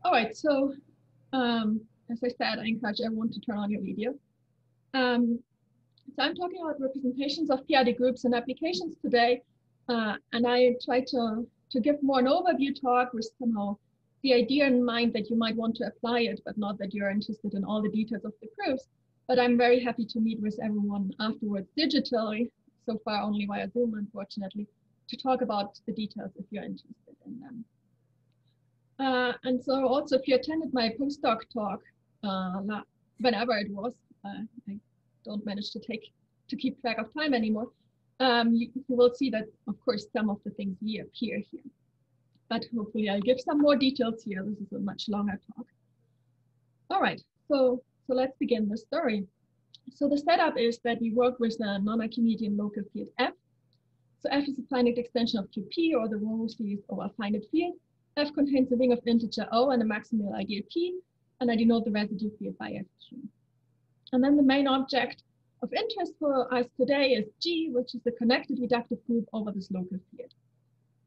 All right, so as I said, I encourage everyone to turn on your video. So I'm talking about representations of p-adic groups and applications today, and I try to give more an overview talk with somehow the idea in mind that you might want to apply it, but not that you're interested in all the details of the groups. But I'm very happy to meet with everyone afterwards digitally, so far only via Zoom, unfortunately, to talk about the details if you're interested in them. And so also, if you attended my postdoc talk, whenever it was, I don't manage to keep track of time anymore, you will see that, of course, some of the things reappear here. But hopefully I'll give some more details here. This is a much longer talk. All right, so let's begin the story. So the setup is that we work with a non-Archimedean local field F. So F is a finite extension of QP, or the rho series over a finite field. F contains a ring of integer O and a maximal ideal P, and I denote the residue field by FQ. And then the main object of interest for us today is G, which is the connected reductive group over this local field.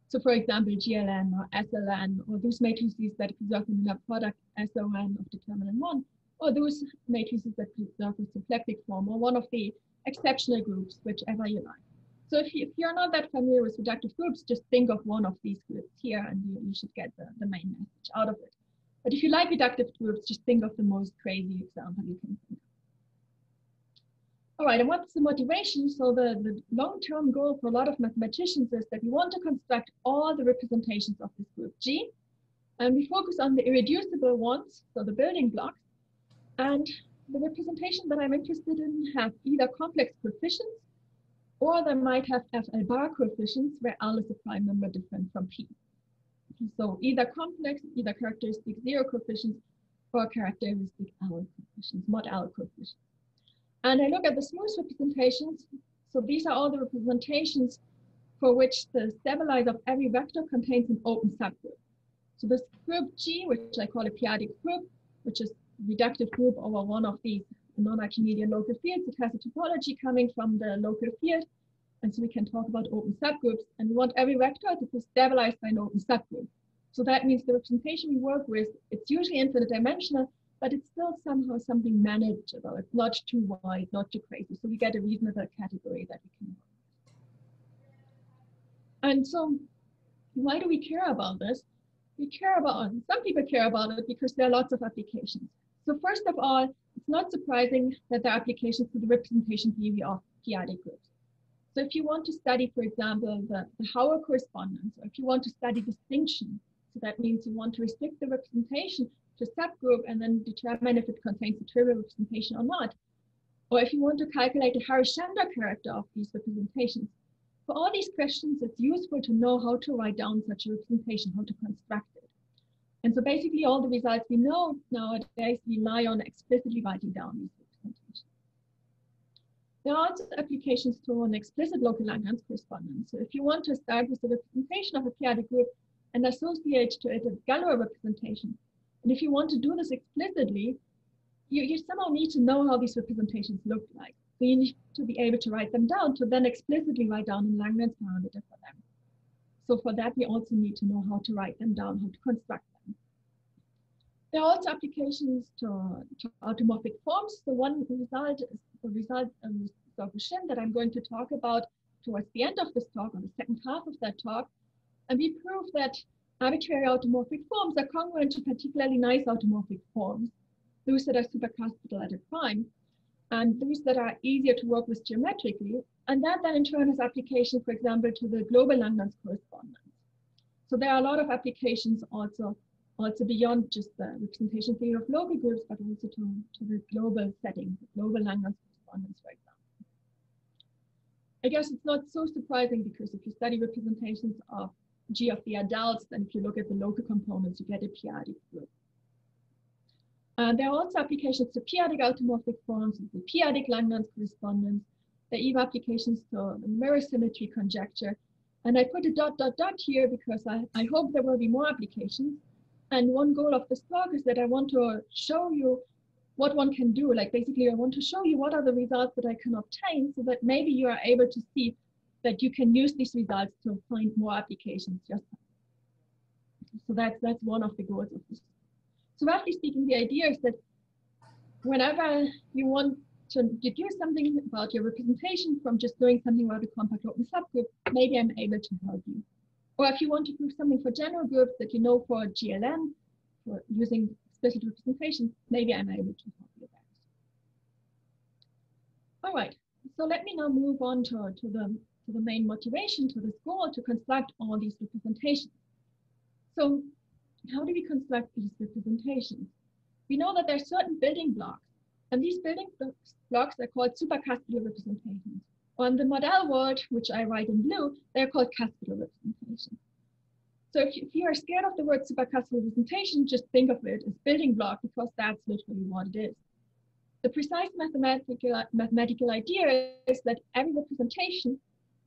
So for example, GLN or SLN, or those matrices that preserve in their product SON of determinant 1, or those matrices that preserve a symplectic form, or one of the exceptional groups, whichever you like. So if you're not that familiar with reductive groups, just think of one of these groups here and you should get the main message out of it. But if you like reductive groups, just think of the most crazy example you can think of. All right, and what's the motivation? So the long-term goal for a lot of mathematicians is that we want to construct all the representations of this group G, and we focus on the irreducible ones, so the building blocks, and the representation that I'm interested in have either complex coefficients, or they might have FL bar coefficients where L is a prime number different from P. So either complex, either characteristic 0 coefficients, or characteristic L coefficients, mod L coefficients. And I look at the smooth representations. So these are all the representations for which the stabilizer of every vector contains an open subgroup. So this group G, which I call a p-adic group, which is a reductive group over one of these non-Archimedean local fields. It has a topology coming from the local field. And so we can talk about open subgroups. And we want every vector to be stabilized by an open subgroup. So that means the representation we work with, it's usually infinite dimensional, but it's still somehow something manageable. It's not too wide, not too crazy. So we get a reasonable category that we can work with. And so why do we care about this? We care about, some people care about it because there are lots of applications. So first of all, it's not surprising that there are applications to the representation theory of p-adic groups. So if you want to study, for example, the Hauer correspondence, or if you want to study distinction, so that means you want to restrict the representation to a subgroup and then determine if it contains a trivial representation or not. Or if you want to calculate the Harish-Chandra character of these representations. For all these questions, it's useful to know how to write down such a representation, how to construct it. And so basically all the results we know nowadays rely on explicitly writing down these representations. There are also applications to an explicit local Lagrange correspondence. So if you want to start with the representation of a p-adic group and associate to it a Galois representation, and if you want to do this explicitly, you somehow need to know how these representations look like. So you need to be able to write them down to then explicitly write down a Lagrange parameter for them. So for that, we also need to know how to write them down, how to construct them. There are also applications to automorphic forms. The one result is the result of Shin that I'm going to talk about towards the end of this talk, or the second half of that talk. And we prove that arbitrary automorphic forms are congruent to particularly nice automorphic forms, those that are supercuspidal at a prime, and those that are easier to work with geometrically. And that then in turn has application, for example, to the global Lagrange correspondence. So there are a lot of applications also beyond just the representation theory of local groups, but also to the global setting, the global Lagrange correspondence, for example. I guess it's not so surprising because if you study representations of G of the adults, then if you look at the local components, you get a p-adic group. There are also applications to p-adic automorphic forms, the p-adic Lagrange correspondence. There are even applications to the mirror symmetry conjecture. And I put a ... here because I hope there will be more applications. And one goal of this talk is that I want to show you what one can do. Like basically, I want to show you what are the results that I can obtain so that maybe you are able to see that you can use these results to find more applications. So that's one of the goals of this. So roughly speaking, the idea is that whenever you want to deduce something about your representation from just doing something about a compact open subgroup, maybe I'm able to help you. Or if you want to prove something for general groups that you know for GLN, for using explicit representation, maybe I'm able to help you there. All right, so let me now move on to the main motivation, to this goal to construct all these representations. So how do we construct these representations? We know that there are certain building blocks, and these building blocks are called supercuspidal representations. On the model world, which I write in blue, they're called cuspidal representations. So if you are scared of the word supercuspidal representation, just think of it as building block, because that's literally what it is. The precise mathematical idea is that every representation,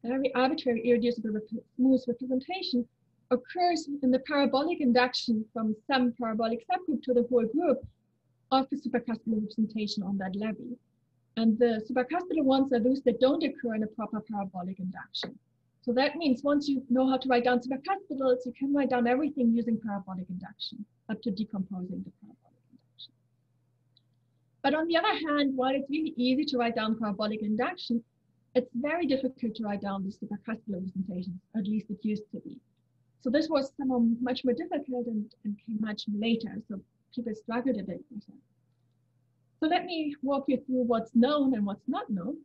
every arbitrary irreducible smooth representation occurs in the parabolic induction from some parabolic subgroup to the whole group of the supercuspidal representation on that level. And the supercuspidal ones are those that don't occur in a proper parabolic induction. So that means once you know how to write down supercuspidals, you can write down everything using parabolic induction, up to decomposing the parabolic induction. But on the other hand, while it's really easy to write down parabolic induction, it's very difficult to write down the supercuspidal representations, at least it used to be. So this was somehow much more difficult and came much later. So people struggled a bit with that. So let me walk you through what's known and what's not known.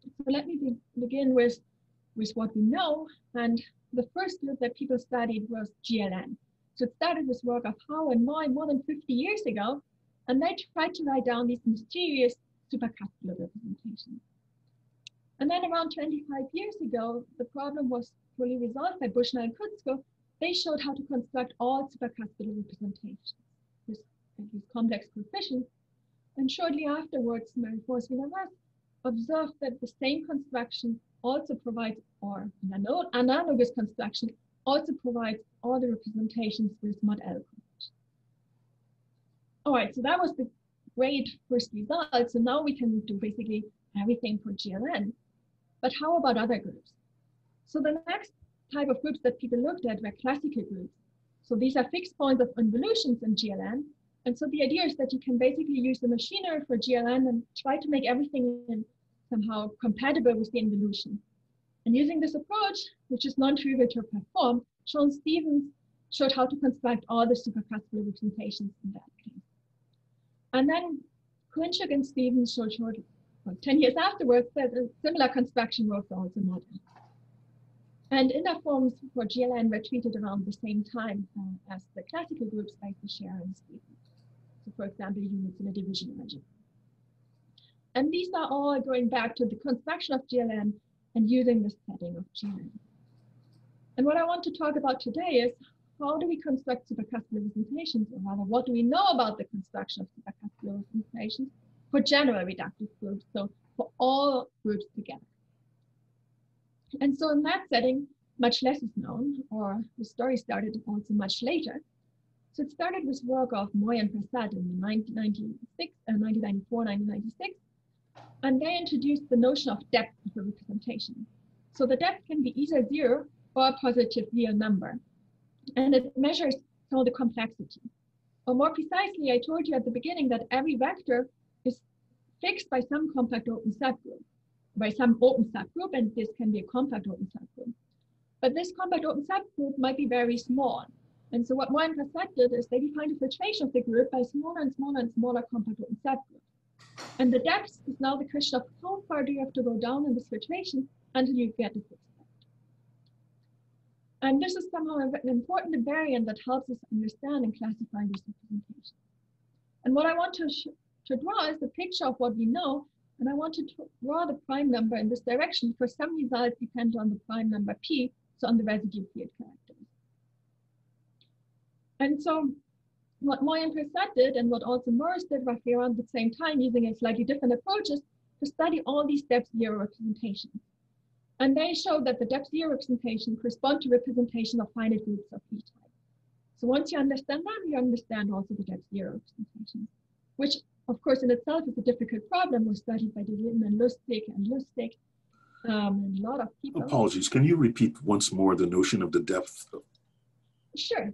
So let me begin with what we know. And the first group that people studied was GLN. So it started with work of Howe and Moy more than 50 years ago. And they tried to write down these mysterious supercuspidal representations. And then around 25 years ago, the problem was fully resolved by Bushnell and Kutzko. They showed how to construct all supercuspidal representations with these complex coefficients. And shortly afterwards, Mary-Force Villa-Russ observed that the same construction also provides, or an analogous construction, also provides all the representations with mod L coefficients. All right, so that was the great first result. So now we can do basically everything for GLN. But how about other groups? So the next type of groups that people looked at were classical groups. So these are fixed points of involutions in GLN. And so the idea is that you can basically use the machinery for GLN and try to make everything somehow compatible with the involution. And using this approach, which is non-trivial to perform, Sean Stevens showed how to construct all the supercuspidal representations in that case. And then Kuinchuk and Stevens showed 10 years afterwards that a similar construction worked for also model. And inner forms for GLN were treated around the same time as the classical groups like the Scher and Stevens. So for example, units in a division algebra. And these are all going back to the construction of GLN and using the setting of GLN. And what I want to talk about today is how do we construct supercuspidal representations, or rather, what do we know about the construction of supercuspidal representations for general reductive groups, so for all groups together. And so in that setting, much less is known, or the story started also much later. So it started with work of Moy and Prasad in 1994, 1996, and they introduced the notion of depth of a representation. So the depth can be either 0 or a positive real number, and it measures the complexity. Or more precisely, I told you at the beginning that every vector is fixed by some compact open subgroup, by some open subgroup, and this can be a compact open subgroup. But this compact open subgroup might be very small. And so what Moy and Prasad did is they defined a filtration of the group by smaller and smaller and smaller compact open subgroups. And the depth is now the question of how far do you have to go down in this filtration until you get a fixed depth. And this is somehow an important invariant that helps us understand and classify these representations. And what I want to draw is the picture of what we know, and I want to draw the prime number in this direction because some results depend on the prime number p, so on the residue field characters. And so what Moy and Prasad did, and what also Morris did roughly around the same time using a slightly different approaches, to study all these depth 0 representations. And they showed that the depth 0 representation correspond to representation of finite groups of each type. So once you understand that, you understand also the depth 0 representation, which of course in itself is a difficult problem. Was studied by Lin and Lustig and a lot of people. Apologies, can you repeat once more the notion of the depth? Sure.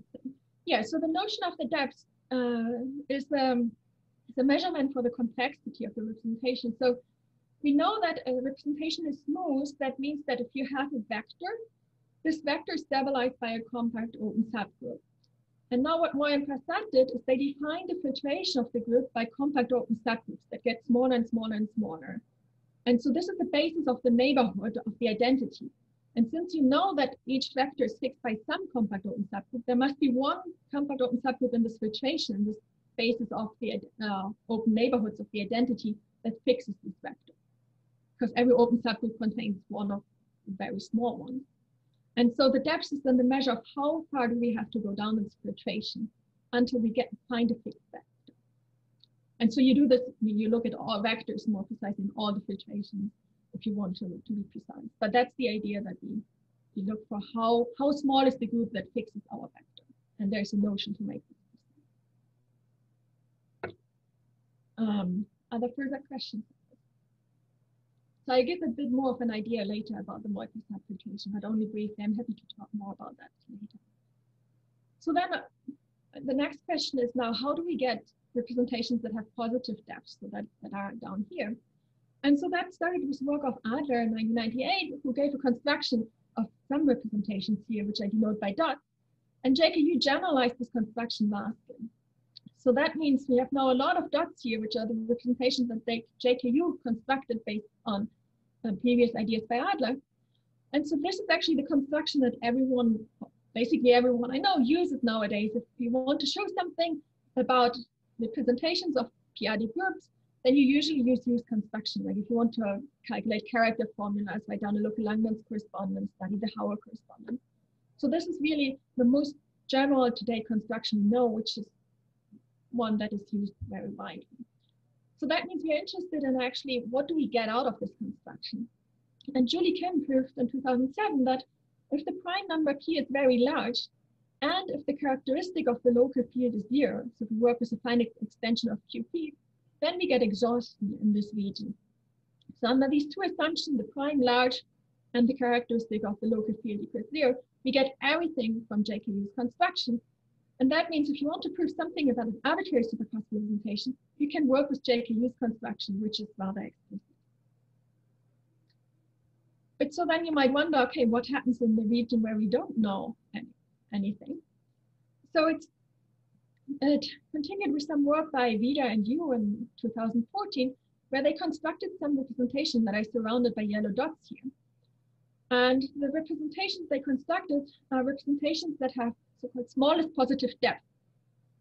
Yeah, so the notion of the depth is the measurement for the complexity of the representation. So we know that a representation is smooth. That means that if you have a vector, this vector is stabilized by a compact open subgroup. And now what Moy and Prasad did is they defined the filtration of the group by compact open subgroups that get smaller and smaller and smaller. And so this is the basis of the neighborhood of the identity. And since you know that each vector is fixed by some compact open subgroup, there must be one compact open subgroup in this filtration, this basis of the open neighborhoods of the identity that fixes this vector. Because every open subgroup contains one of the very small ones. And so the depth is then the measure of how far do we have to go down this filtration until we find a fixed vector. And so you do this, you look at all vectors more precisely in all the filtrations if you want to be precise. But that's the idea, that we look for how small is the group that fixes our vector. And there's a notion to make this precise. Are there further questions? So I give a bit more of an idea later about the multi-step filtration, but only briefly. I'm happy to talk more about that later. So then the next question is now, how do we get representations that have positive depths, so that are down here? And so that started with work of Adler in 1998, who gave a construction of some representations here, which I denote by dots. And JKU generalized this construction vastly. So that means we have now a lot of dots here, which are the representations that JKU constructed based on previous ideas by Adler. And so this is actually the construction that everyone, basically everyone I know, uses nowadays. If you want to show something about representations of p-adic groups, then you usually use construction. Like if you want to calculate character formulas, write down a local Langlands correspondence, study the Hauer correspondence. So this is really the most general today construction we know, which is one that is used very widely. So that means we're interested in actually what do we get out of this construction. And Julie Kim proved in 2007 that if the prime number p is very large, and if the characteristic of the local field is 0, so if we work with a finite extension of QP, then we get exhaustion in this region. So under these two assumptions, the prime large and the characteristic of the local field equals 0, we get everything from JKU's construction. And that means if you want to prove something about an arbitrary supercuspidal representation, you can work with JKU's construction, which is rather explicit. But so then you might wonder, okay, what happens in the region where we don't know anything? So it continued with some work by Vida and Yu in 2014, where they constructed some representation that are surrounded by yellow dots here. And the representations they constructed are representations that have so-called smallest positive depth.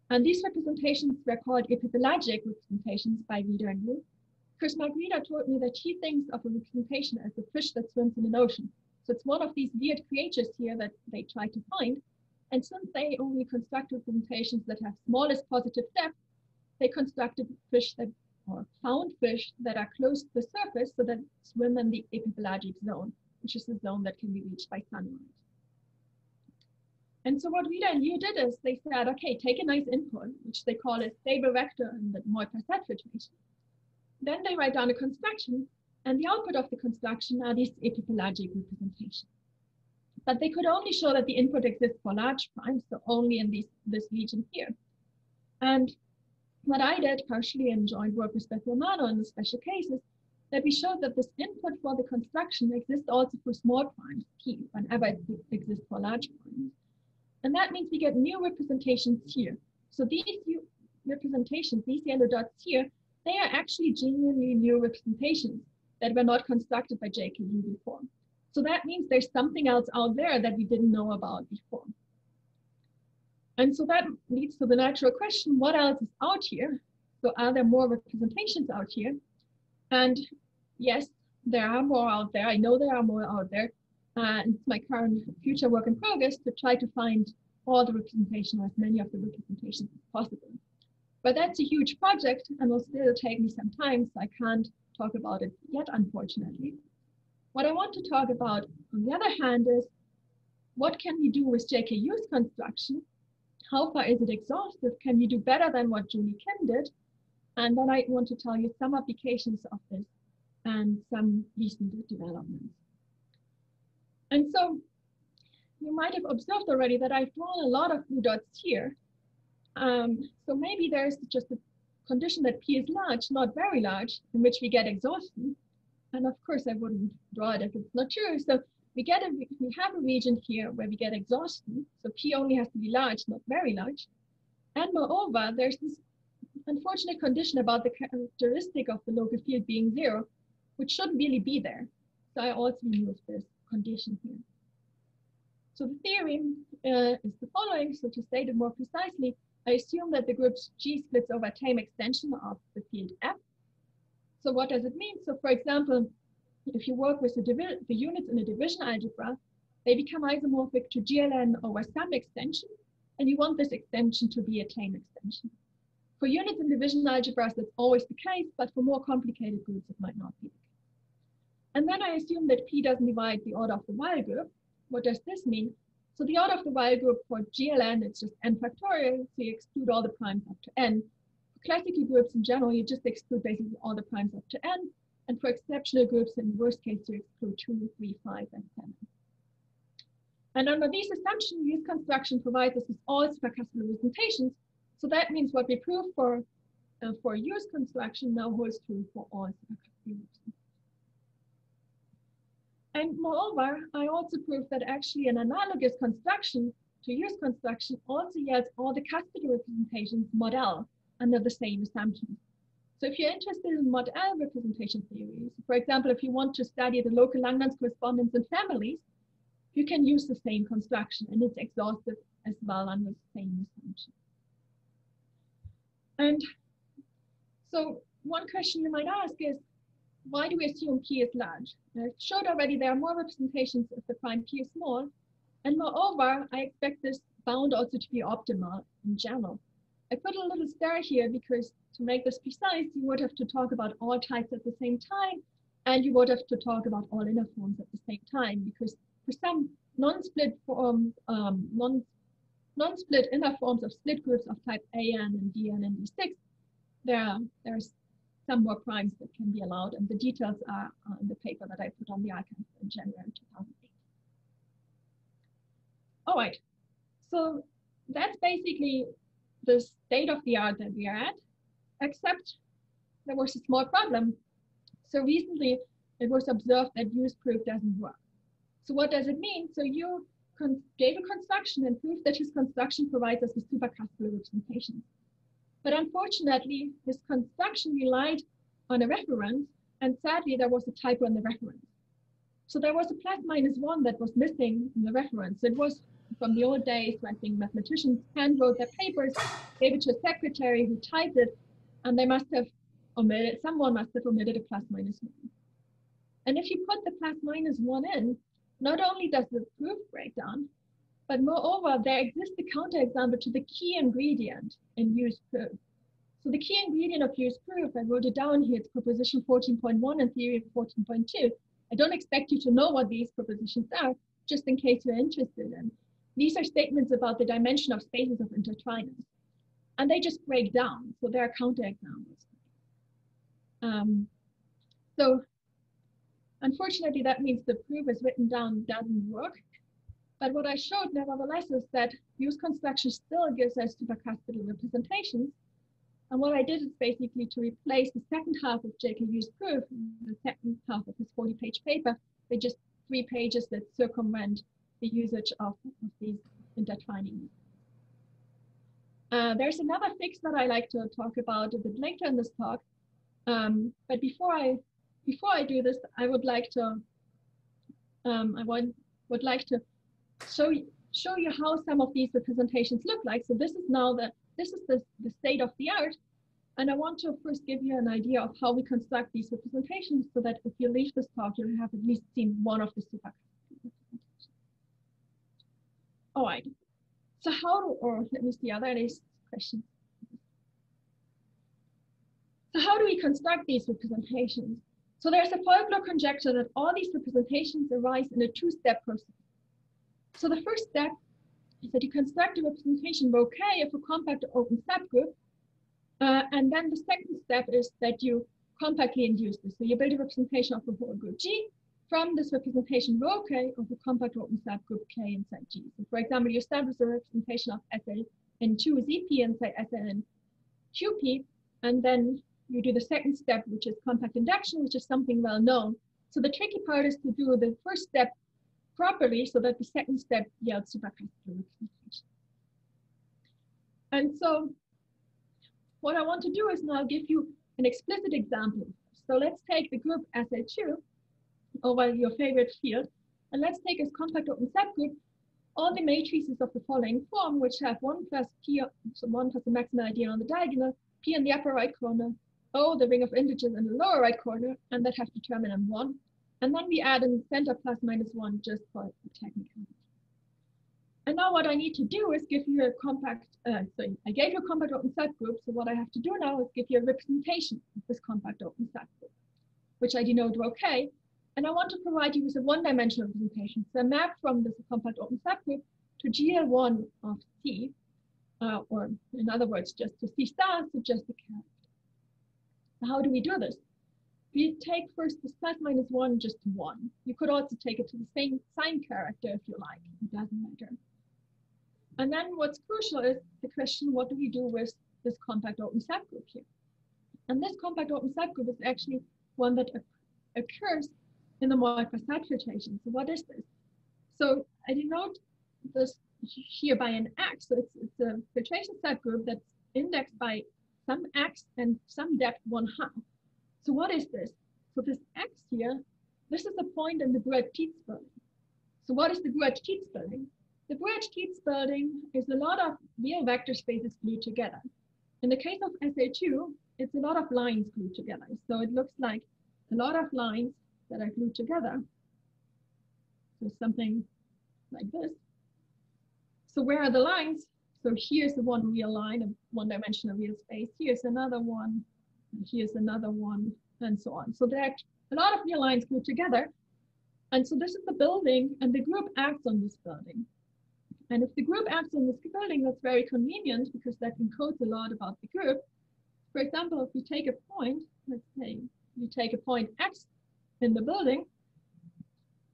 And these representations were called epipelagic representations by Vida and Yu. Chris Margarita told me that he thinks of a representation as a fish that swims in an ocean. So it's one of these weird creatures here that they try to find. And since they only construct representations that have smallest positive depth, they constructed fish that, or found fish that are close to the surface, so that swim in the epipelagic zone, which is the zone that can be reached by sunlight. And so what Vida and Yu did is they said, okay, take a nice input, which they call a stable vector in the Moy-Prasad filtration. Then they write down a construction, and the output of the construction are these epipelagic representations. But they could only show that the input exists for large primes, so only in this region here. And what I did, partially in joint work with Beth Romano in the special cases, that we showed that this input for the construction exists also for small primes, p, whenever it exists for large primes. And that means we get new representations here. So these new representations, these yellow dots here, they are actually genuinely new representations that were not constructed by JKU before. So that means there's something else out there that we didn't know about before. And so that leads to the natural question, what else is out here? So are there more representations out here? And yes, there are more out there. I know there are more out there. And it's my current future work in progress to try to find all the representation, or as many of the representations as possible. But that's a huge project and will still take me some time, so I can't talk about it yet, unfortunately. What I want to talk about, on the other hand, is what can we do with JKU's construction? How far is it exhaustive? Can we do better than what Julie Kim did? And then I want to tell you some applications of this and some recent developments. And so you might have observed already that I've drawn a lot of blue dots here. So maybe there's just a condition that P is large, not very large, in which we get exhaustion. And of course, I wouldn't draw it if it's not true. So we have a region here where we get exhaustion. So P only has to be large, not very large. And moreover, there's this unfortunate condition about the characteristic of the local field being 0, which shouldn't really be there. So I also remove this condition here. So the theorem is the following. So to state it more precisely, I assume that the group G splits over a tame extension of the field F. So what does it mean? So for example, if you work with the units in a division algebra, they become isomorphic to GLN over some extension, and you want this extension to be a tame extension. For units in division algebras, that's always the case, but for more complicated groups, it might not be the case. And then I assume that P doesn't divide the order of the Weil group. What does this mean? So the order of the Weil group for GLN, it's just n factorial, so you exclude all the primes up to n. For classical groups in general, you just exclude basically all the primes up to n. And for exceptional groups, in the worst case, you exclude 2, 3, 5, and 7. And under these assumptions, use construction provides us with all supercuspidal representations. So that means what we prove for use construction now holds true for all supercuspidal representations. And moreover, I also proved that actually an analogous construction to use construction also yields all the cuspidal representations mod L under the same assumptions. So if you're interested in mod L representation theories, for example, if you want to study the local Langlands correspondence in families, you can use the same construction, and it's exhaustive as well under the same assumption. And so one question you might ask is, why do we assume P is large? I showed already there are more representations if the prime P is small. And moreover, I expect this bound also to be optimal in general. I put a little star here because to make this precise, you would have to talk about all types at the same time, and you would have to talk about all inner forms at the same time, because for some non-split inner forms of split groups of type AN and DN and D6, there's some more primes that can be allowed, and the details are in the paper that I put on the archive in January 2008. All right, so that's basically the state of the art that we are at, except there was a small problem. So recently it was observed that use proof doesn't work. So what does it mean? So you gave a construction and proved that his construction provides us with supercuspidal representations. But unfortunately, this construction relied on a reference, and sadly, there was a typo in the reference. So there was a ±1 that was missing in the reference. It was from the old days, I think mathematicians hand wrote their papers, gave it to a secretary who typed it, and they must have omitted, someone must have omitted a ±1. And if you put the ±1 in, not only does the proof break down, but moreover, there exists a counterexample to the key ingredient in use proof. So the key ingredient of use proof, I wrote it down here, it's proposition 14.1 and theory of 14.2. I don't expect you to know what these propositions are, just in case you're interested in. These are statements about the dimension of spaces of intertriners. And they just break down, so there are counterexamples. So unfortunately, that means the proof is written down doesn't work. But what I showed, nevertheless, is that use construction still gives us supercuspidal representations. And what I did is basically to replace the second half of JKU's proof, the second half of his 40-page paper, with just 3 pages that circumvent the usage of these intertwining. There's another fix that I like to talk about a bit later in this talk. But before I do this, I would like to show you how some of these representations look like. So this is now the state of the art, and I want to first give you an idea of how we construct these representations, so that if you leave this talk, you'll have at least seen one of the supercuspidal representations. All right. So let me see, are there any questions? So how do we construct these representations? So there's a folklore conjecture that all these representations arise in a 2-step process. So the first step is that you construct a representation rho K of a compact open subgroup. And then the second step is that you compactly induce this. So you build a representation of the whole group G from this representation rho K of a compact open subgroup K inside G. So for example, you establish a representation of and choose EP and say SN QP, and then you do the second step, which is compact induction, which is something well known. So the tricky part is to do the first step properly so that the second step yields supercuspidal representation. And so what I want to do is now give you an explicit example. So let's take the group SL2 over your favorite field, and let's take as compact open subgroup all the matrices of the following form, which have 1 plus P, so 1 plus the maximal ideal on the diagonal, P in the upper right corner, O, the ring of integers in the lower right corner, and that have determinant 1. And then we add in center plus minus 1 just for technicality. And now what I need to do is give you a compact, so I gave you a compact open subgroup, so what I have to do now is give you a representation of this compact open subgroup, which I denote rho k. And I want to provide you with a one-dimensional representation. So a map from this compact open subgroup to GL1 of C, or in other words, just to C star, so just the character. Now, how do we do this? We take first this plus minus 1 just to 1. You could also take it to the same sign character if you like, it doesn't matter. And then what's crucial is the question, what do we do with this compact open subgroup here? And this compact open subgroup is actually one that occurs in the Moivre-Passat filtration. So what is this? So I denote this here by an X. So it's a filtration subgroup that's indexed by some X and some depth 1/2. So what is this? So this X here, this is a point in the Bruat-Tietz building. So what is the Bruat-Tietz building? The Bruat-Tietz building is a lot of real vector spaces glued together. In the case of SL2, it's a lot of lines glued together. So it looks like a lot of lines that are glued together. So something like this. So where are the lines? So here's the one real line, a one-dimensional real space. Here's another one, and here's another one, and so on. So there are a lot of real lines glued together. And so this is the building, and the group acts on this building. And if the group acts on this building, that's very convenient because that encodes a lot about the group. For example, if we take a point, let's say we take a point X in the building,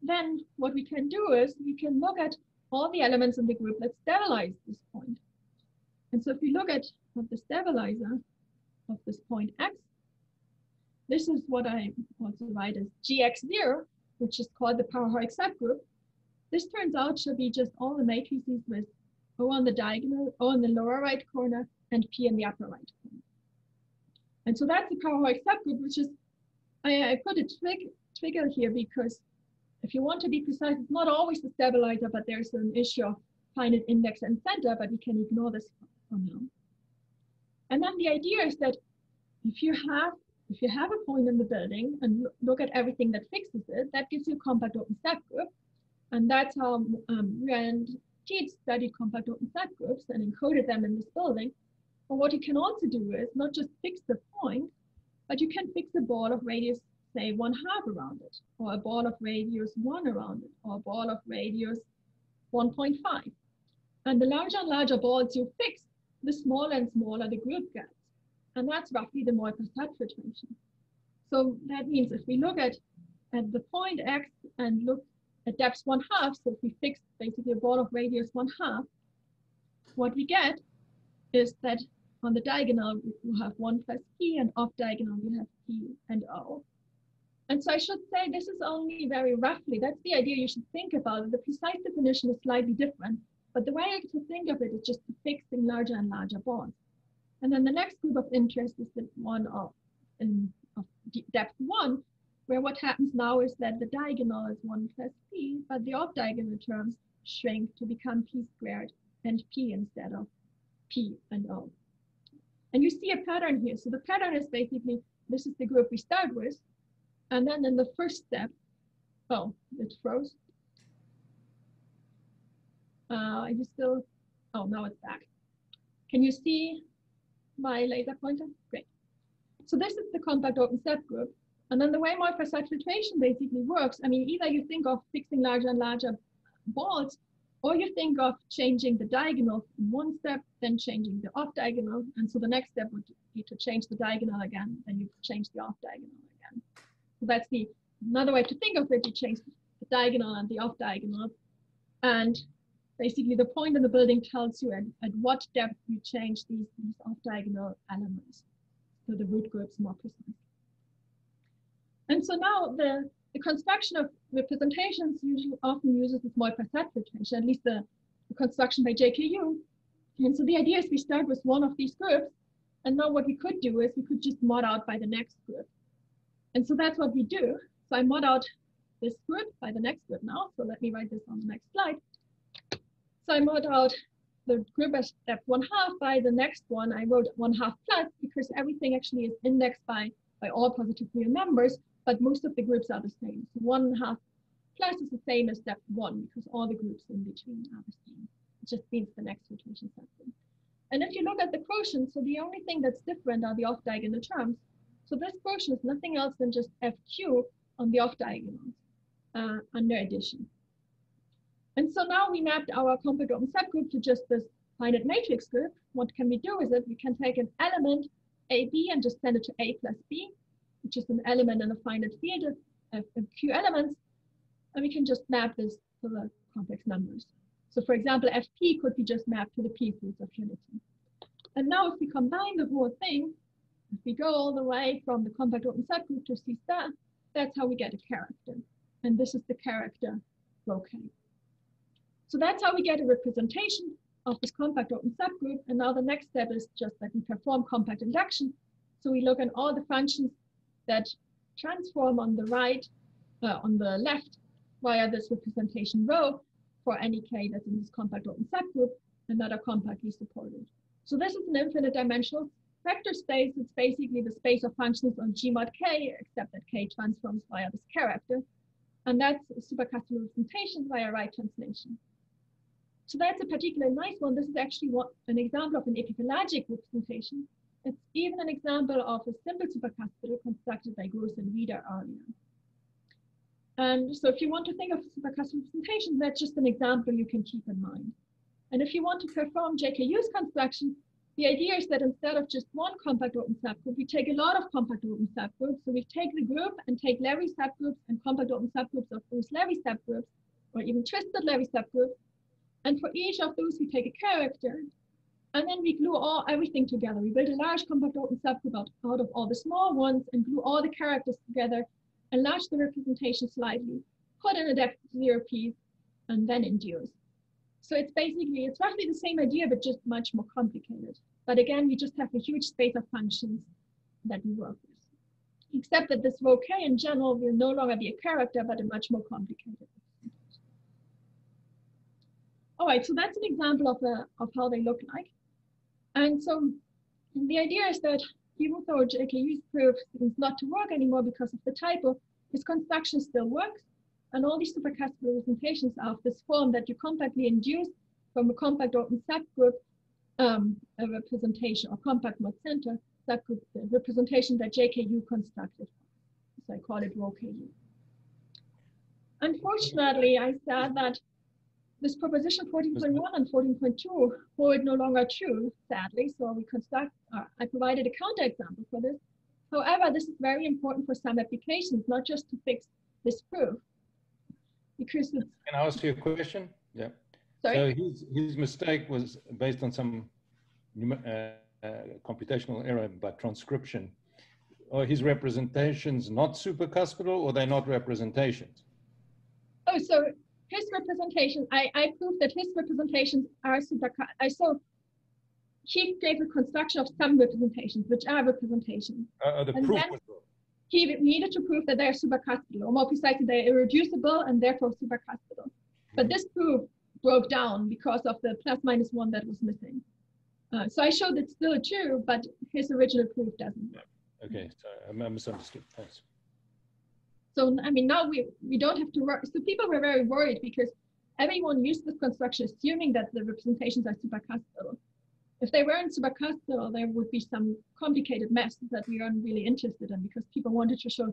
then what we can do is we can look at all the elements in the group that stabilize this point. And so if we look at the stabilizer of this point X, this is what I also write as GX0, which is called the parahoic subgroup. This turns out to be just all the matrices with O on the diagonal, O in the lower right corner, and P in the upper right corner. And so that's the parahoic subgroup, which is, I put a trigger here because if you want to be precise, it's not always the stabilizer, but there's an issue of finite index and center, but we can ignore this for now. And then the idea is that if you have a point in the building and look at everything that fixes it, that gives you a compact open subgroup. And that's how Rand Tietz studied compact open subgroups and encoded them in this building. But what you can also do is not just fix the point, but you can fix a ball of radius, say 1/2 around it, or a ball of radius 1 around it, or a ball of radius 1.5. And the larger and larger balls you fix, the smaller and smaller the group gets. And that's roughly the Moivre-Passat filtration. So that means if we look at the point X and look at depth 1/2, so if we fix basically a ball of radius 1/2, what we get is that on the diagonal, we have 1 plus P, and off diagonal, we have P and O. And so I should say this is only very roughly, that's the idea you should think about. The precise definition is slightly different, but the way to think of it is just fixing larger and larger bonds. And then the next group of interest is the one of depth 1, where what happens now is that the diagonal is 1 plus P, but the off diagonal terms shrink to become P squared and P instead of P and O. And you see a pattern here. So the pattern is basically, this is the group we start with. And then in the first step, oh, it froze. Are you still, oh, now it's back. Can you see my laser pointer? Great. So this is the compact open subgroup. And then the way Moivre-Passat filtration basically works, I mean, either you think of fixing larger and larger balls, or you think of changing the diagonal in one step, then changing the off diagonal. And so the next step would be to change the diagonal again, then you change the off diagonal again. So that's another way to think of it. You change the diagonal and the off diagonal. And basically the point in the building tells you at what depth you change these off-diagonal elements. So the root groups more precise. And so now the construction of representations usually often uses the small perceptive notation, at least the construction by JKU. And so the idea is we start with one of these groups, and now what we could do is we could just mod out by the next group. And so that's what we do. So I mod out this group by the next group now. So let me write this on the next slide. So I mod out the group as step 1/2 by the next one. I wrote 1/2 plus because everything actually is indexed by all positive real numbers, but most of the groups are the same. So 1/2 plus is the same as step 1 because all the groups in between are the same. It just means the next rotation section. And if you look at the quotient, so the only thing that's different are the off-diagonal terms. So this quotient is nothing else than just FQ on the off-diagonals under addition. And so now we mapped our compact open subgroup to just this finite matrix group. What can we do with it? We can take an element AB and just send it to A plus B, which is an element in a finite field of Q elements. And we can just map this to the complex numbers. So for example, FP could be just mapped to the P fruits of unity. And now if we combine the whole thing, if we go all the way from the compact open subgroup to C star, that's how we get a character. And this is the character rho K. So that's how we get a representation of this compact open subgroup. And now the next step is just that we perform compact induction. So we look at all the functions that transform on the right, on the left via this representation rho for any K that's in this compact open subgroup and that are compactly supported. So this is an infinite dimensional vector space. It's basically the space of functions on G mod K, except that K transforms via this character. And that's a supercuspidal representation via right translation. So that's a particularly nice one. This is actually an example of an epipelagic representation. It's even an example of a simple supercuspidal constructed by Gross and Wieder earlier. And so if you want to think of supercuspidal representation, that's just an example you can keep in mind. And if you want to perform JKU's construction, the idea is that instead of just one compact open subgroup, we take a lot of compact open subgroups. So we take the group and take Levy subgroups and compact open subgroups of those Levy subgroups, or even twisted Levy subgroups. And for each of those, we take a character, and then we glue everything together. We build a large compact open subgroup out of all the small ones and glue all the characters together, enlarge the representation slightly, put in a depth 0 piece, and then induce. So it's roughly the same idea, but just much more complicated. But again, we just have a huge space of functions that we work with. Except that this rho K in general will no longer be a character, but a much more complicated. All right, so that's an example of how they look like. And so the idea is that even though JKU's proof seems not to work anymore because of the typo, his construction still works. And all these supercuspidal representations are of this form that you compactly induce from a compact open subgroup, a representation or compact mod center subgroup representation that JKU constructed. So I call it rho KU. Unfortunately, I said that this proposition 14.1 and 14.2 hold no longer true, sadly. So I provided a counterexample for this. However, this is very important for some applications, not just to fix this proof. Because it's, can I ask you a question? Yeah. Sorry? So his mistake was based on some computational error by transcription. Are his representations not supercuspidal, or they're not representations? Oh, so his representation, I proved that his representations are supercuspidal. So he gave a construction of some representations, which are representations. The proof was wrong. He needed to prove that they are supercuspidal, or more precisely, they are irreducible and therefore supercuspidal. But this proof broke down because of the ±1 that was missing. So I showed it's still true, but his original proof doesn't. Okay, sorry, I misunderstood. Thanks. So, I mean, now we don't have to work. So people were very worried because everyone used this construction assuming that the representations are supercuspidal. If they weren't supercuspidal, there would be some complicated mess that we aren't really interested in because people wanted to show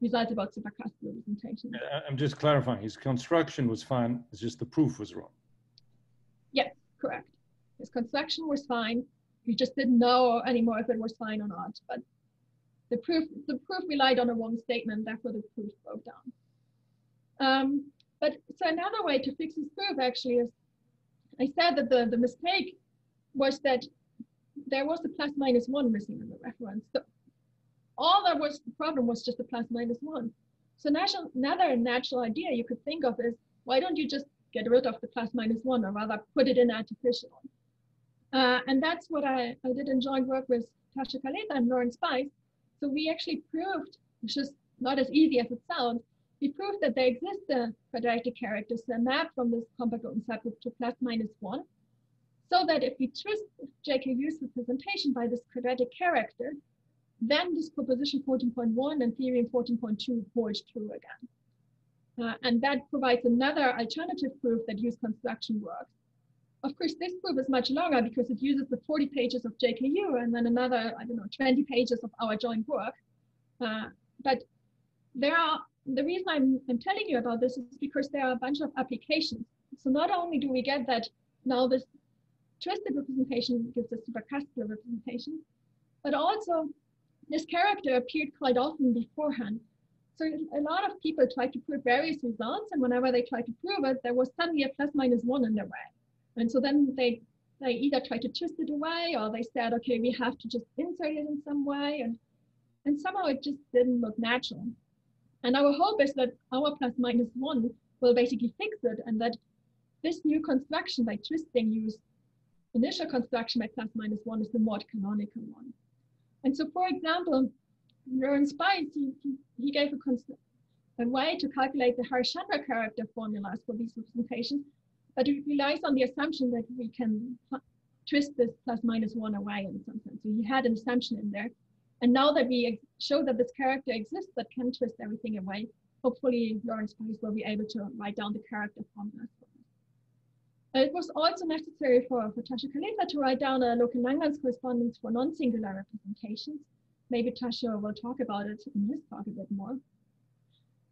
results about supercuspidal representation. I'm just clarifying, his construction was fine, it's just the proof was wrong. Yes, correct. His construction was fine. We just didn't know anymore if it was fine or not. But the proof relied on a wrong statement, therefore the proof broke down. But so another way to fix this proof actually is I said that the mistake was that there was a ±1 missing in the reference. So all that was the problem was just the ±1. So another natural idea you could think of is, why don't you just get rid of the ±1, or rather put it in artificial? And that's what I did in joint work with Tasha Kaleta and Lauren Spice. So we actually proved, which is not as easy as it sounds, we proved that there exist the quadratic characters that map from this compact open subgroup to ±1, so that if we twist JKU's representation by this quadratic character, then this proposition 14.1 and theorem 14.2 holds true again. And that provides another alternative proof that use construction works. Of course, this proof is much longer because it uses the 40 pages of JKU and then another, 20 pages of our joint work. But the reason I'm telling you about this is because there are a bunch of applications. So not only do we get that now this twisted representation gives a supercuspidal representation, but also this character appeared quite often beforehand. So a lot of people tried to prove various results, and whenever they tried to prove it, there was suddenly a ±1 in their way. And so then they either tried to twist it away, or they said, okay, we have to just insert it in some way. And somehow it just didn't look natural. And our hope is that our ±1 will basically fix it, and that this new construction by twisting use initial construction by ±1 is the more canonical one. And so, for example, Lauren Spice, he gave a way to calculate the Harshchandra character formulas for these representations, but it relies on the assumption that we can twist this ±1 away in some sense. So he had an assumption in there. And now that we show that this character exists that can twist everything away, hopefully Lauren Spice will be able to write down the character formulas for us. It was also necessary for Tasha Kaleta to write down a local Langlands correspondence for non-singular representations. Maybe Tasha will talk about it in his talk a bit more.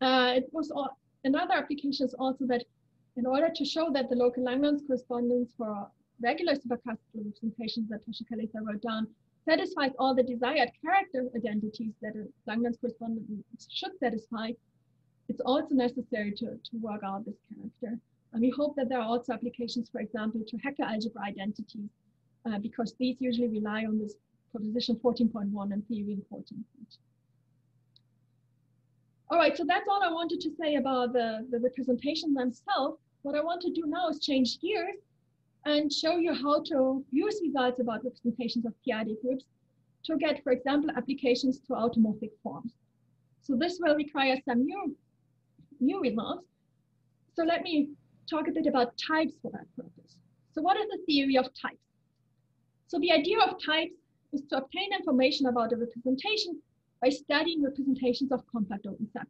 Another application is also that in order to show that the local Langlands correspondence for regular supercuspidal representations that Tasha Kaleta wrote down satisfies all the desired character identities that a Langlands correspondence should satisfy, it's also necessary to work out this character. And we hope that there are also applications, for example, to Hacker algebra identities, because these usually rely on this proposition 14.1 and theorem 14.2. All right, so that's all I wanted to say about the representation themselves. What I want to do now is change gears and show you how to use results about representations of p-adic groups to get, for example, applications to automorphic forms. So this will require some new results. So let me talk a bit about types for that purpose. So what is the theory of types? So the idea of types is to obtain information about a representation by studying representations of compact open subgroups.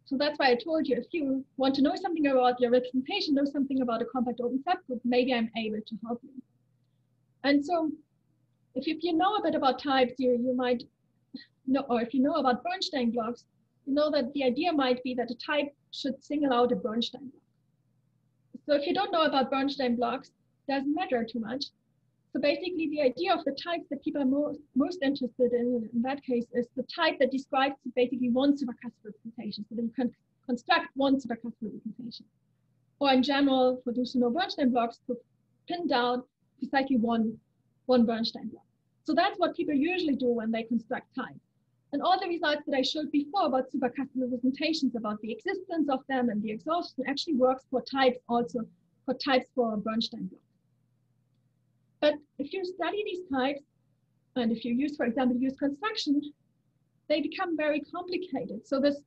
So that's why I told you, if you want to know something about your representation, know something about a compact open subgroup, maybe I'm able to help you. And so if you know a bit about types, you might know, or if you know about Bernstein blocks, you know that the idea might be that a type should single out a Bernstein block. So if you don't know about Bernstein blocks, it doesn't matter too much. So basically the idea of the types that people are most interested in that case is the type that describes basically one supercuspidal representation, so that you can construct one supercuspidal representation. Or in general, for those who know Bernstein blocks, to pin down precisely one Bernstein block. So that's what people usually do when they construct types. And all the results that I showed before about supercuspidal representations, about the existence of them and the exhaustion, actually works for types also, for types for Bernstein blocks. But if you study these types, and if you use, for example, use construction, they become very complicated. So this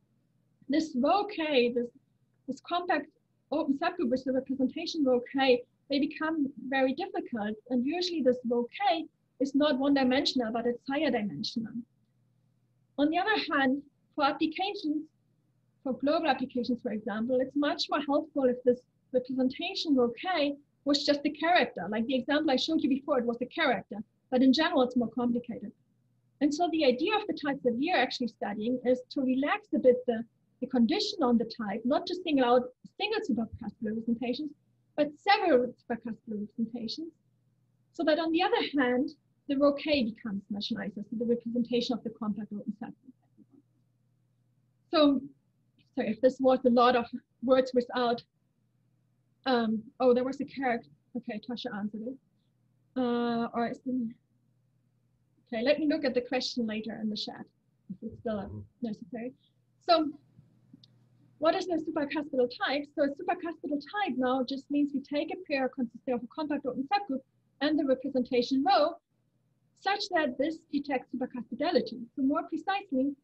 rho K, this compact open subgroup with the representation rho K, they become very difficult. And usually this rho K is not one-dimensional, but it's higher dimensional. On the other hand, for applications, for global applications, for example, it's much more helpful if this representation rho K was just a character. Like the example I showed you before, it was a character, but in general, it's more complicated. And so the idea of the types that we are actually studying is to relax a bit the condition on the type, not to single out single supercuspidal representations, but several supercuspidal representations, so that on the other hand, the rho K becomes much nicer, so the representation of the compact open subgroup. So, sorry if this was a lot of words without, oh, there was a character. Okay, Tasha answered it. Or is it, okay, let me look at the question later in the chat if it's still necessary. So what is the supercuspidal type? So a supercuspidal type now just means we take a pair consisting of a compact open subgroup and the representation rho such that this detects supercuspidality. So more precisely,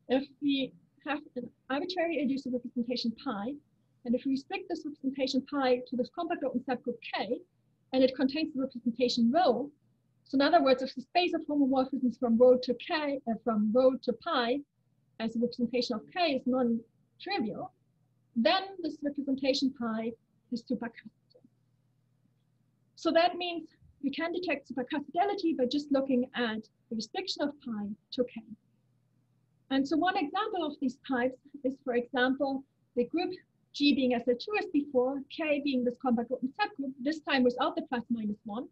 if we have an arbitrary adducive representation pi, and if we restrict this representation pi to this compact open subgroup K, and it contains the representation rho, so in other words, if the space of homomorphisms from rho to K, from rho to pi, as a representation of K is non-trivial, then this representation pi is supercuspidal. So that means we can detect supercuspidality by just looking at the restriction of pi to K. And so one example of these types is, for example, the group G being SL2 as before, K being this compact open subgroup, this time without the plus minus one,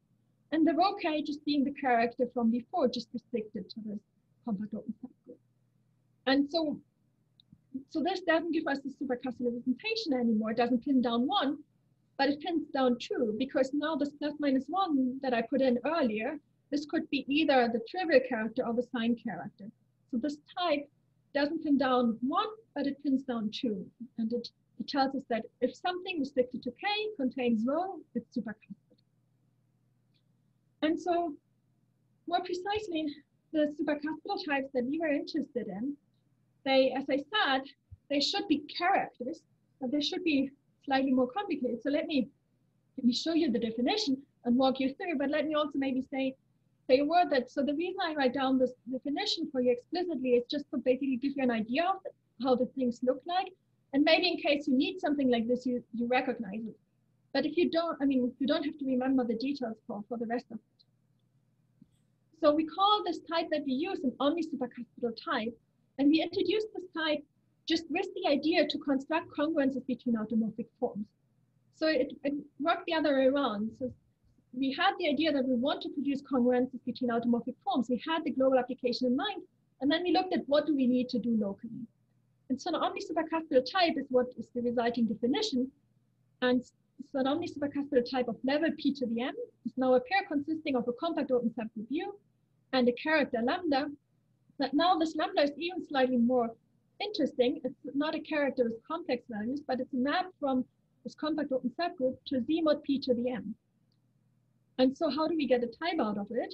and the rho K just being the character from before, just restricted to this compact open subgroup. And so this doesn't give us the supercuspidal representation anymore. It doesn't pin down one, but it pins down two, because now this plus minus one that I put in earlier, this could be either the trivial character or the sign character. So this type doesn't pin down one, but it pins down two. And it tells us that if something restricted to K contains rho, it's supercuspidal. And so more precisely, the supercuspidal types that we were interested in, they, as I said, they should be characters, but they should be slightly more complicated. So let me show you the definition and walk you through, but let me also maybe say a word that, so the reason I write down this definition for you explicitly is just to basically give you an idea of how the things look like. And maybe in case you need something like this, you recognize it. But if you don't, I mean, you don't have to remember the details for the rest of it. So we call this type that we use an Omni supercuspidal type. And we introduced this type just with the idea to construct congruences between automorphic forms. So it worked the other way around. So we had the idea that we want to produce congruences between automorphic forms. We had the global application in mind, and then we looked at what do we need to do locally. And so an Omni supercuspidal type is what is the resulting definition. And so an Omni supercuspidal type of level p to the m is now a pair consisting of a compact open subgroup U and a character lambda. But now this lambda is even slightly more interesting. It's not a character with complex values, but it's a map from this compact open subgroup to z mod p to the m. And so how do we get a type out of it?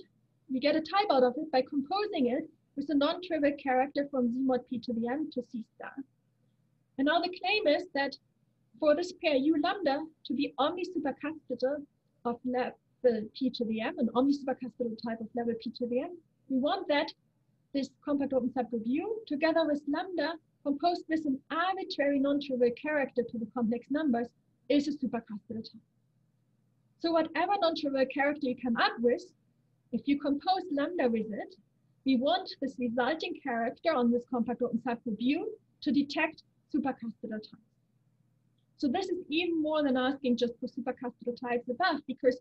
We get a type out of it by composing it with a non-trivial character from z mod p to the m to c star. And now the claim is that for this pair u lambda to be omni supercuspidal of level p to the m, an omni supercuspidal type of level p to the m, we want that this compact open subgroup U together with lambda composed with an arbitrary non-trivial character to the complex numbers is a supercuspidal type. So whatever non-trivial character you come up with, if you compose lambda with it, we want this resulting character on this compact open subgroup U to detect supercuspidal types. So this is even more than asking just for supercuspidal types above, because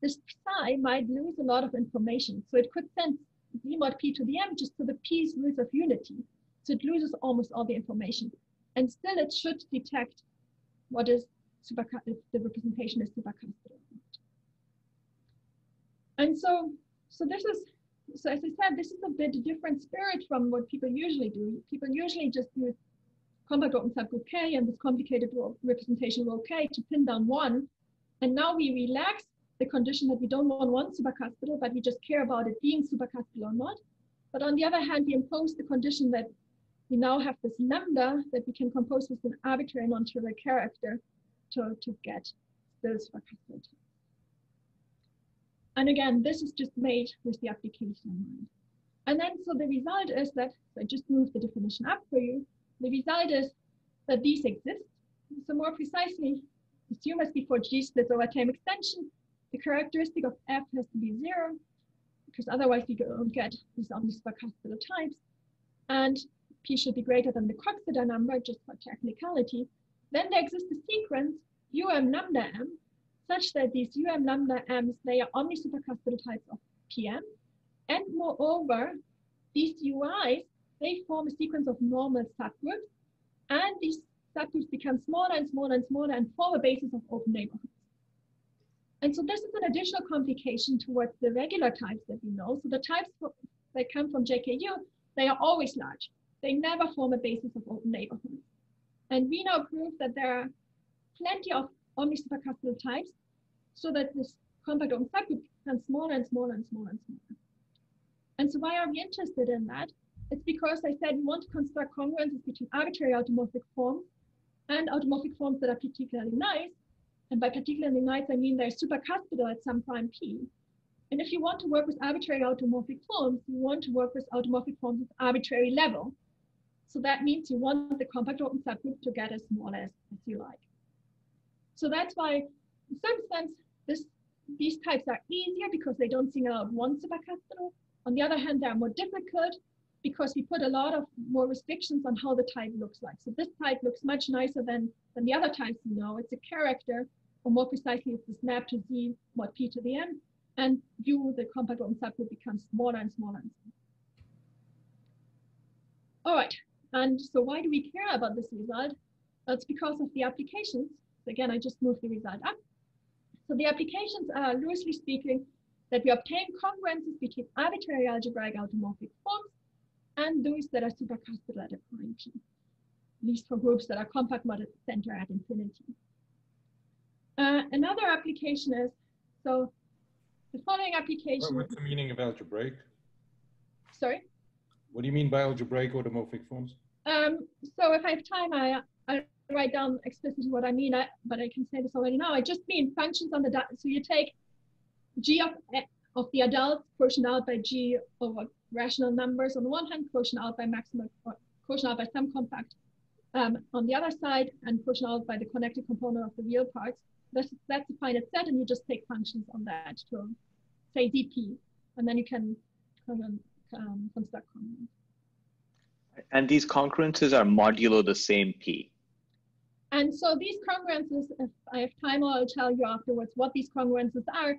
this psi might lose a lot of information. So it could send z mod p to the m just to the p's roots of unity. So it loses almost all the information. And still it should detect what is supercuspidal, if the representation is supercuspidal. And so this is, so as I said, this is a bit different spirit from what people usually do. People usually just use compact open subgroup K and this complicated representation rho K to pin down one. And now we relax the condition that we don't want one supercuspidal, but we just care about it being supercuspidal or not. But on the other hand, we impose the condition that we now have this lambda that we can compose with an arbitrary non-trivial character to get the supercuspidal type. And again, this is just made with the application in mind. And then, so the result is that, so I just moved the definition up for you. The result is that these exist. So more precisely, assume as before G splits over time extension, the characteristic of F has to be 0, because otherwise we don't get these omni supercuspidal types. And P should be greater than the Coxeter number, just for technicality. Then there exists a sequence, UM lambda M, such that these UM lambda M's, they are omni supercuspidal types of PM. And moreover, these UIs, they form a sequence of normal subgroups. And these subgroups become smaller and smaller and smaller and form a basis of open neighborhoods. And so this is an additional complication towards the regular types that we know. So the types that come from JKU, they are always large. They never form a basis of open neighborhoods. And we now prove that there are plenty of Omni supercuspidal types so that this compact open subgroup becomes smaller and smaller and smaller and smaller. And so why are we interested in that? It's because I said we want to construct congruences between arbitrary automorphic forms and automorphic forms that are particularly nice. And by particularly nice, I mean they're supercuspidal at some prime p. And if you want to work with arbitrary automorphic forms, you want to work with automorphic forms with arbitrary level. So that means you want the compact open subgroup to get as small as you like. So that's why, in some sense, these types are easier because they don't single out one supercuspidal. On the other hand, they're more difficult because we put a lot of more restrictions on how the type looks like. So this type looks much nicer than the other types you know. It's a character, or more precisely, it's this map to Z mod p to the m, and U, the compact open subgroup, becomes smaller and smaller and smaller. All right, and so why do we care about this result? That's because of the applications. So again, I just moved the result up. So the applications are, loosely speaking, that we obtain congruences between arbitrary algebraic automorphic forms and those that are supercuspidal at a prime p, at least for groups that are compact mod at the center at infinity. Another application is, so the following application. What's the meaning of algebraic? Sorry? What do you mean by algebraic automorphic forms? So if I have time, I'll write down explicitly what I mean, but I can say this already now. I just mean functions on the, so you take G of the adults quotient out by G over rational numbers on the one hand, quotient out by maximal, or quotient out by some compact on the other side, and quotient out by the connected component of the real parts. That's a finite set, and you just take functions on that to say ZP, and then you can construct congruences. And these congruences are modulo the same P. And so these congruences, if I have time, I'll tell you afterwards what these congruences are.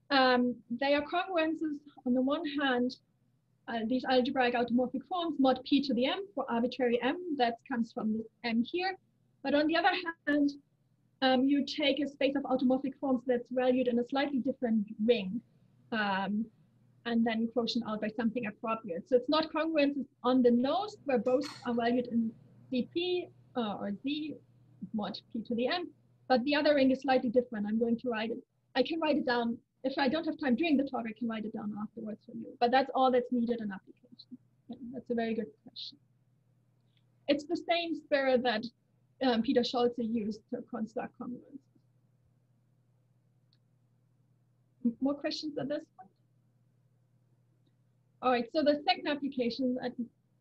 They are congruences on the one hand, these algebraic automorphic forms, mod p to the m for arbitrary m, that comes from this m here. But on the other hand, you take a space of automorphic forms that's valued in a slightly different ring, and then quotient out by something appropriate. So it's not congruences on the nose where both are valued in ZP or Z mod p to the m, but the other ring is slightly different. I'm going to write it. I can write it down. If I don't have time during the talk, I can write it down afterwards for you. But that's all that's needed in application. Yeah, that's a very good question. It's the same spirit that Peter Scholze used to construct congruences. More questions at this point? All right, so the second application that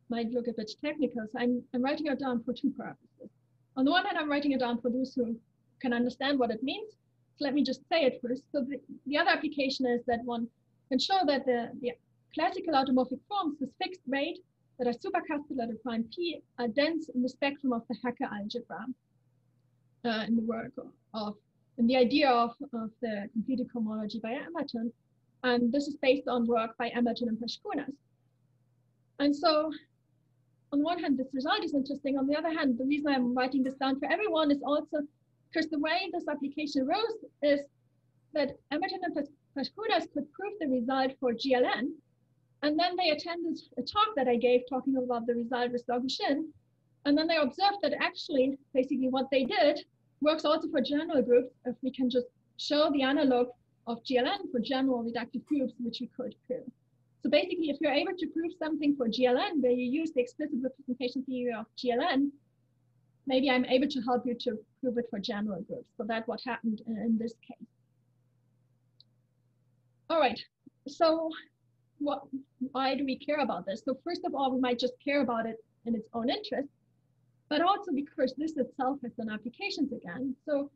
might look a bit technical, so I'm writing it down for two purposes. On the one hand, I'm writing it down for those who can understand what it means. So let me just say it first. So the other application is that one can show that the classical automorphic forms with fixed weight that are supercuspidal at a prime p are dense in the spectrum of the Hacker algebra in the work of, in the idea of the completed cohomology by Emerton. And this is based on work by Emerton and Pashkunas. And so on one hand, this result is interesting. On the other hand, the reason I'm writing this down for everyone is also because the way this application arose is that Emerton and Pashkunas could prove the result for GLN. And then they attended a talk that I gave talking about the result with Dogushin. And then they observed that actually, basically what they did works also for general groups if we can just show the analog of GLN for general reductive groups, which we could prove. So basically, if you're able to prove something for GLN where you use the explicit representation theory of GLN, maybe I'm able to help you to prove it for general groups. So that's what happened in this case. All right, so why do we care about this? So first of all, we might just care about it in its own interest, but also because this itself has done applications again. So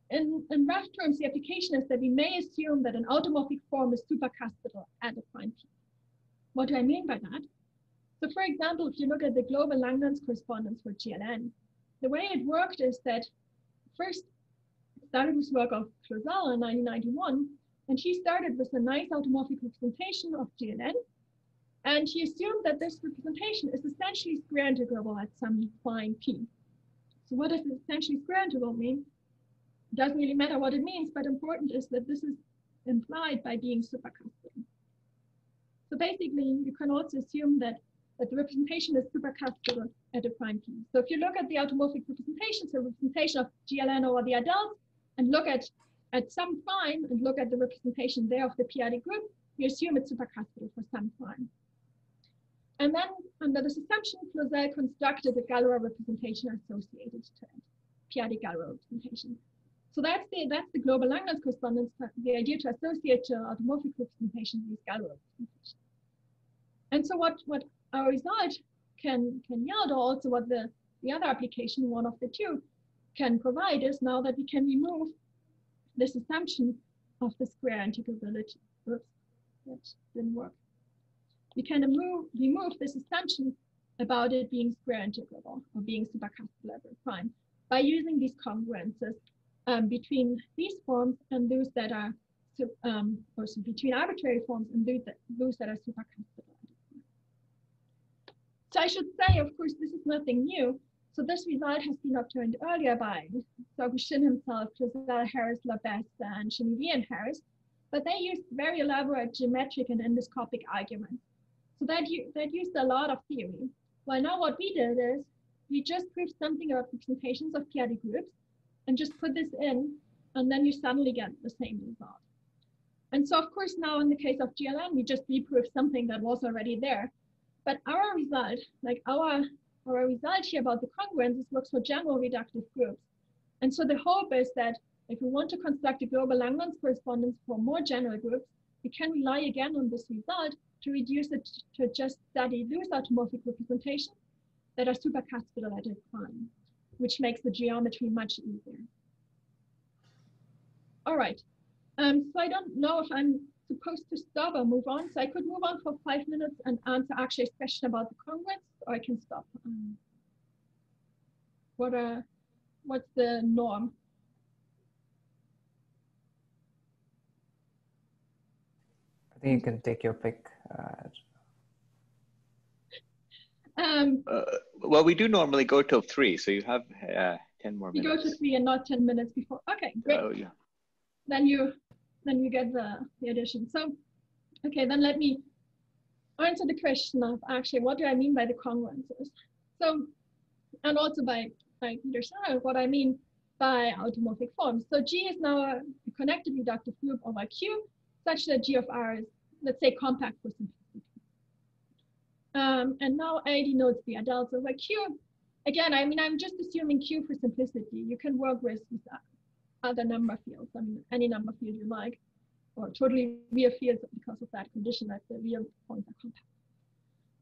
in rough terms, the application is that we may assume that an automorphic form is supercuspidal at a prime p. What do I mean by that? So for example, if you look at the global Langlands correspondence for GLN, the way it worked is that first it started with work of Clausel in 1991, and he started with a nice automorphic representation of GLN, and he assumed that this representation is essentially square integrable at some prime p. So what does essentially square integral mean? It doesn't really matter what it means, but important is that this is implied by being supercuspidal. So basically, you can also assume that the representation is supercuspidal at a prime p. So if you look at the automorphic representation, so representation of GLN over the adults, and look at some prime and look at the representation there of the p-adic group, you assume it's supercuspidal for some prime. And then under this assumption, Clauzel constructed a Galois representation associated to it, p-adic Galois representation. So that's the global Langlands correspondence, the idea to associate to automorphic representation with Galois representation. And so what our result can yield, or also what the other application, one of the two, can provide is now that we can remove this assumption of the square integrability. Oops, that didn't work. We can remove this assumption about it being square integrable or being supercuspidal at a prime by using these congruences between these forms and those that are, also between arbitrary forms and those that are supercuspidal. So I should say, of course, this is nothing new. So this result has been obtained earlier by Augustin himself, Clauzel, Harris, Labeste, and Chenevier and Harris, but they used very elaborate geometric and endoscopic arguments. So that used a lot of theory. Well, now what we did is we just proved something about representations of p-adic groups and just put this in, and then you suddenly get the same result. And so, of course, now in the case of GLN, we just reproved something that was already there. But our result, like our result here about the congruences, works for general reductive groups. And so the hope is that if we want to construct a global Langlands correspondence for more general groups, we can rely again on this result to reduce it to just study those automorphic representations that are supercuspidal at a prime, which makes the geometry much easier. All right, so I don't know if I'm supposed to stop or move on. So I could move on for 5 minutes and answer actually a question about the congruence, or I can stop. What's the norm? I think you can take your pick. Well, we do normally go till 3, so you have 10 more minutes. We go to 3 and not 10 minutes before. Okay, great. Oh, yeah. Then you get the addition. So, okay, then let me answer the question of actually what do I mean by the congruences? So, and also by Peter Sarah, what I mean by automorphic forms. So G is now a connected reductive group over Q, such that G of R is, let's say, compact for simplicity. And now A denotes the adults over Q. Again, I mean, I'm just assuming Q for simplicity. You can work with other number fields, I mean, any number field you like, or totally real fields because of that condition that the real points are compact.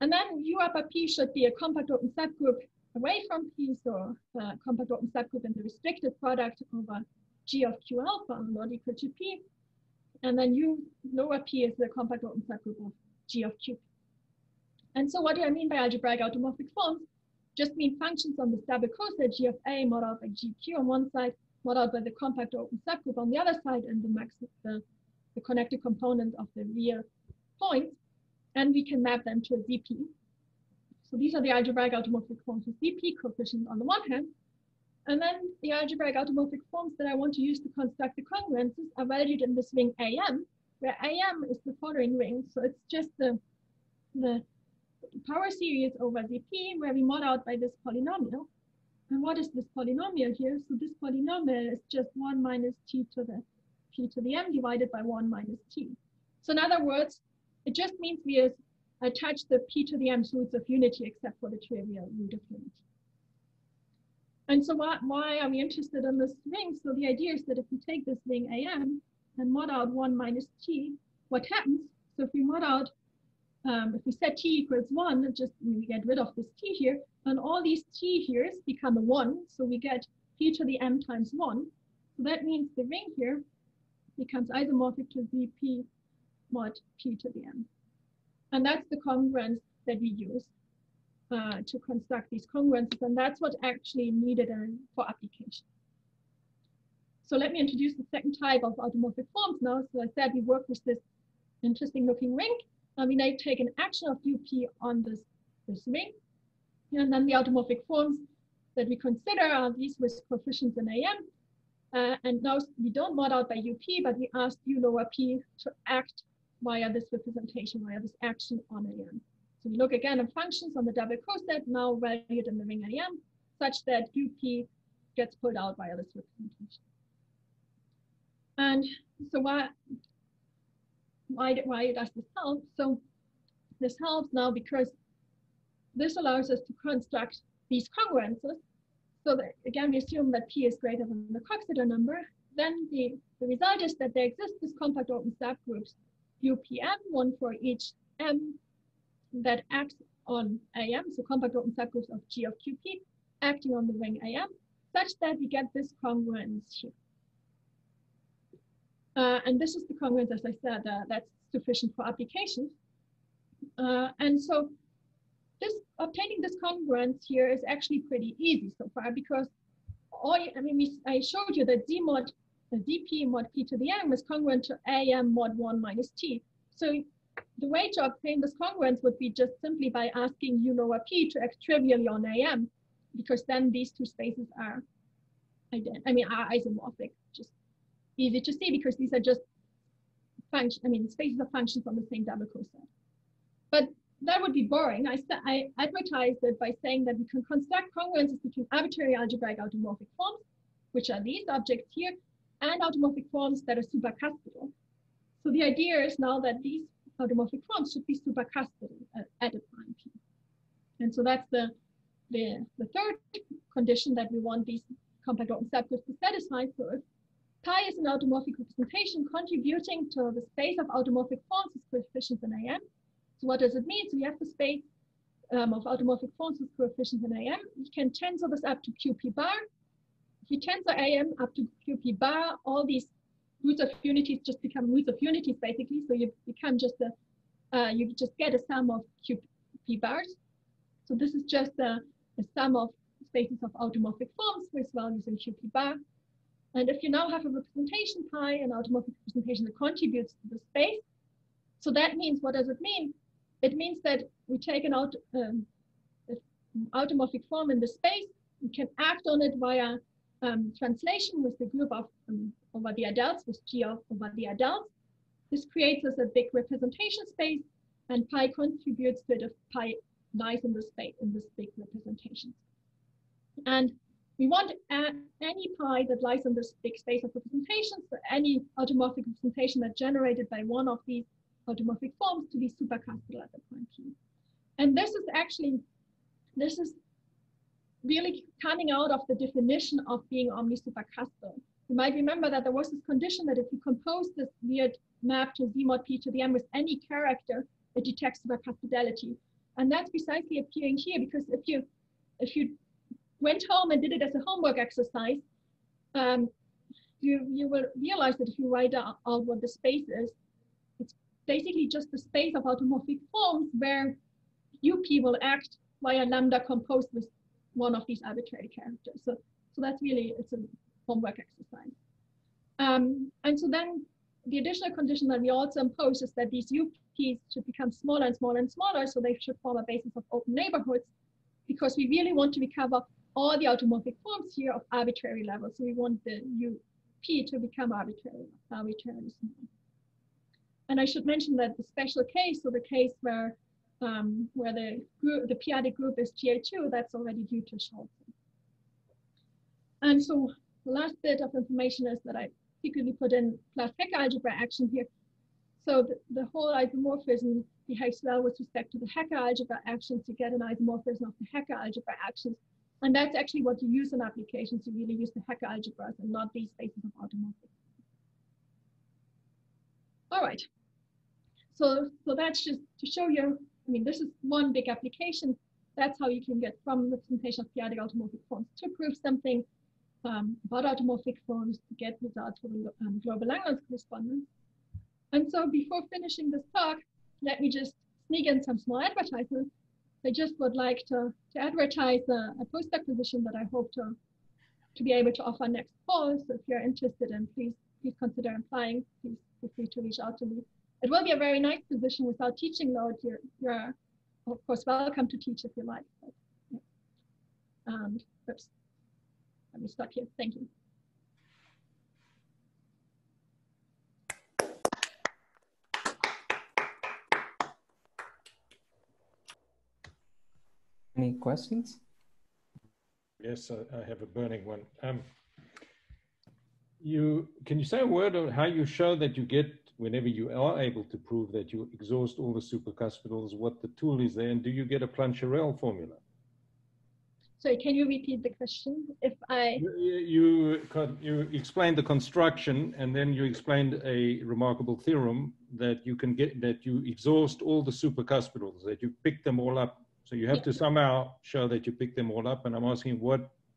And then U upper P should be a compact open subgroup away from P, so compact open subgroup in the restricted product over G of Q alpha not equal to P. And then U lower P is the compact open subgroup of G of Q. And so what do I mean by algebraic automorphic forms? Just mean functions on the stable coset G of A mod out by GQ on one side, mod out by the compact open subgroup on the other side, and the connected component of the real points. And we can map them to a ZP. So these are the algebraic automorphic forms with ZP coefficients on the one hand. And then the algebraic automorphic forms that I want to use to construct the congruences are valued in this ring AM, where AM is the following ring. So it's just the power series over ZP, where we mod out by this polynomial. And what is this polynomial here? So this polynomial is just 1 minus t to the p to the m divided by 1 minus t. So in other words, it just means we attach the p to the m roots of unity except for the trivial root of unity. And so why are we interested in this ring? So the idea is that if we take this ring AM and mod out 1 minus t, what happens? So if we mod out, if we set t equals 1, we get rid of this t here, and all these t here's become a 1, so we get p to the m times 1. So that means the ring here becomes isomorphic to Vp mod p to the m. And that's the congruence that we use to construct these congruences, and that's what's actually needed for application. So let me introduce the second type of automorphic forms now. So I said we work with this interesting looking ring. We now take an action of UP on this ring. And then the automorphic forms that we consider are these with coefficients in AM. And now we don't mod out by UP, but we ask U lower P to act via this representation, via this action on AM. So we look again at functions on the double coset, now valued in the ring AM, such that UP gets pulled out via this representation. And so why does this help? So this helps now because this allows us to construct these congruences. So that, again, we assume that P is greater than the Coxeter number. Then the result is that there exist these compact open subgroups, UPM, one for each M that acts on AM, so compact open subgroups of G of QP acting on the ring AM, such that we get this congruence here. And this is the congruence, as I said, that's sufficient for applications. And so obtaining this congruence here is actually pretty easy so far, because I showed you that ZP mod P to the M is congruent to AM mod 1 minus T. So the way to obtain this congruence would be just simply by asking U lower P to act trivially on AM, because then these two spaces are isomorphic, just easy to see because these are just spaces of functions on the same double coset. But that would be boring. I advertised it by saying that we can construct congruences between arbitrary algebraic automorphic forms, which are these objects here, and automorphic forms that are supercuspidal. So the idea is now that these automorphic forms should be supercuspidal at a prime P. And so that's the third condition that we want these compact open subgroups to satisfy. So if pi is an automorphic representation contributing to the space of automorphic forms with coefficients in AM. So what does it mean? So we have the space of automorphic forms with coefficients in AM. We can tensor this up to QP bar. If you tensor AM up to QP bar, all these roots of unities just become roots of unities basically. So you become just you just get a sum of QP bars. So this is just a sum of spaces of automorphic forms with values in QP bar. And if you now have a representation pi, an automorphic representation that contributes to the space, so that means, what does it mean? It means that we take an automorphic form in the space, we can act on it via translation with the group of over the adults, with G over the adults. This creates us a big representation space, and pi contributes to it if pi lies in this space, in this big representation. And we want any pi that lies in this big space of representations, so any automorphic representation that's generated by one of these automorphic forms to be supercuspidal at the point P. And this is really coming out of the definition of being omni supercuspidal. You might remember that there was this condition that if you compose this weird map to Z mod P to the M with any character, it detects supercuspidality. And that's precisely appearing here, because if you went home and did it as a homework exercise, you will realize that if you write out what the space is, it's basically just the space of automorphic forms where UP will act via lambda composed with one of these arbitrary characters. So that's really, it's a homework exercise. And so then the additional condition that we also impose is that these UPs should become smaller and smaller and smaller, so they should form a basis of open neighborhoods, because we really want to recover all the automorphic forms here of arbitrary levels. So we want the UP to become arbitrarily small. And I should mention that the special case, so the case where the p-adic group is GA2, that's already due to Scholzen. And so the last bit of information is that I secretly put in plus Hecke algebra action here. So the whole isomorphism behaves well with respect to the Hecke algebra actions. You get an isomorphism of the Hecke algebra actions. And that's actually what you use in applications. You really use the Hecke algebras and not these spaces of automorphic. All right. So that's just to show you, I mean, this is one big application. That's how you can get from representation of p-adic automorphic forms to prove something about automorphic forms to get results for the global Langlands correspondence. And so before finishing this talk, let me just sneak in some small advertisements. I just would like to advertise a postdoc position that I hope to be able to offer next fall. So if you're interested in, please consider applying. Please feel free to reach out to me. It will be a very nice position without teaching load. You're of course welcome to teach if you like. But, yeah. Oops. Let me stop here. Thank you. Any questions? Yes, I have a burning one. Can you say a word on how you show that you get, whenever you are able to prove that you exhaust all the supercuspidals, what the tool is there, and do you get a Plancherel formula? Sorry, can you repeat the question? If I You explained the construction, and then you explained a remarkable theorem that you can get, that you exhaust all the supercuspidals, that you pick them all up. So you have to somehow show that you pick them all up. And I'm asking,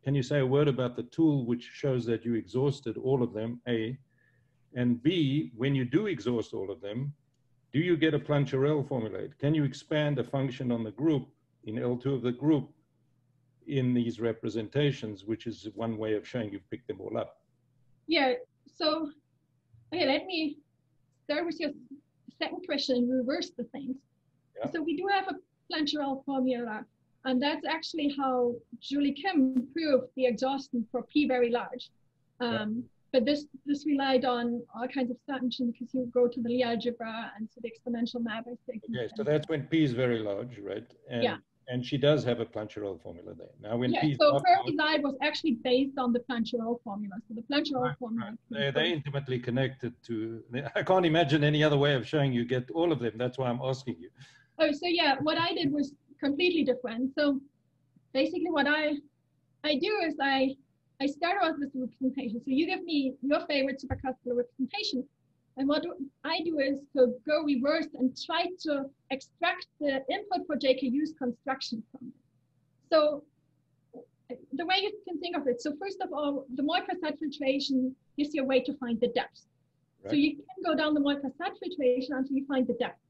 can you say a word about the tool which shows that you exhausted all of them, A? And B, when you do exhaust all of them, do you get a Plancherel formula? Can you expand a function on the group in L2 of the group in these representations, which is one way of showing you've picked them all up? Yeah, so, okay, let me start with your second question and reverse the things. Yeah. So we do have a Plancherel formula, and that's actually how Julie Kim proved the exhaustion for P very large. But this relied on all kinds of assumptions, because you go to the Lie algebra and to the exponential map. Okay, so that's when P is very large, right? And she does have a Plancherel formula there. Now, when P is so not her large, design was actually based on the Plancherel formula. So the Plancherel formula. Right. They're intimately connected to, I can't imagine any other way of showing you get all of them. That's why I'm asking you. Oh, so yeah, what I did was completely different. So basically what I do is I start off with the representation. So you give me your favorite supercuspidal representation. And what I do is to go reverse and try to extract the input for JKU's construction from it. So the way you can think of it, so first of all, the Moy-Prasad filtration gives you a way to find the depth. Right. So you can go down the Moy-Prasad filtration until you find the depth.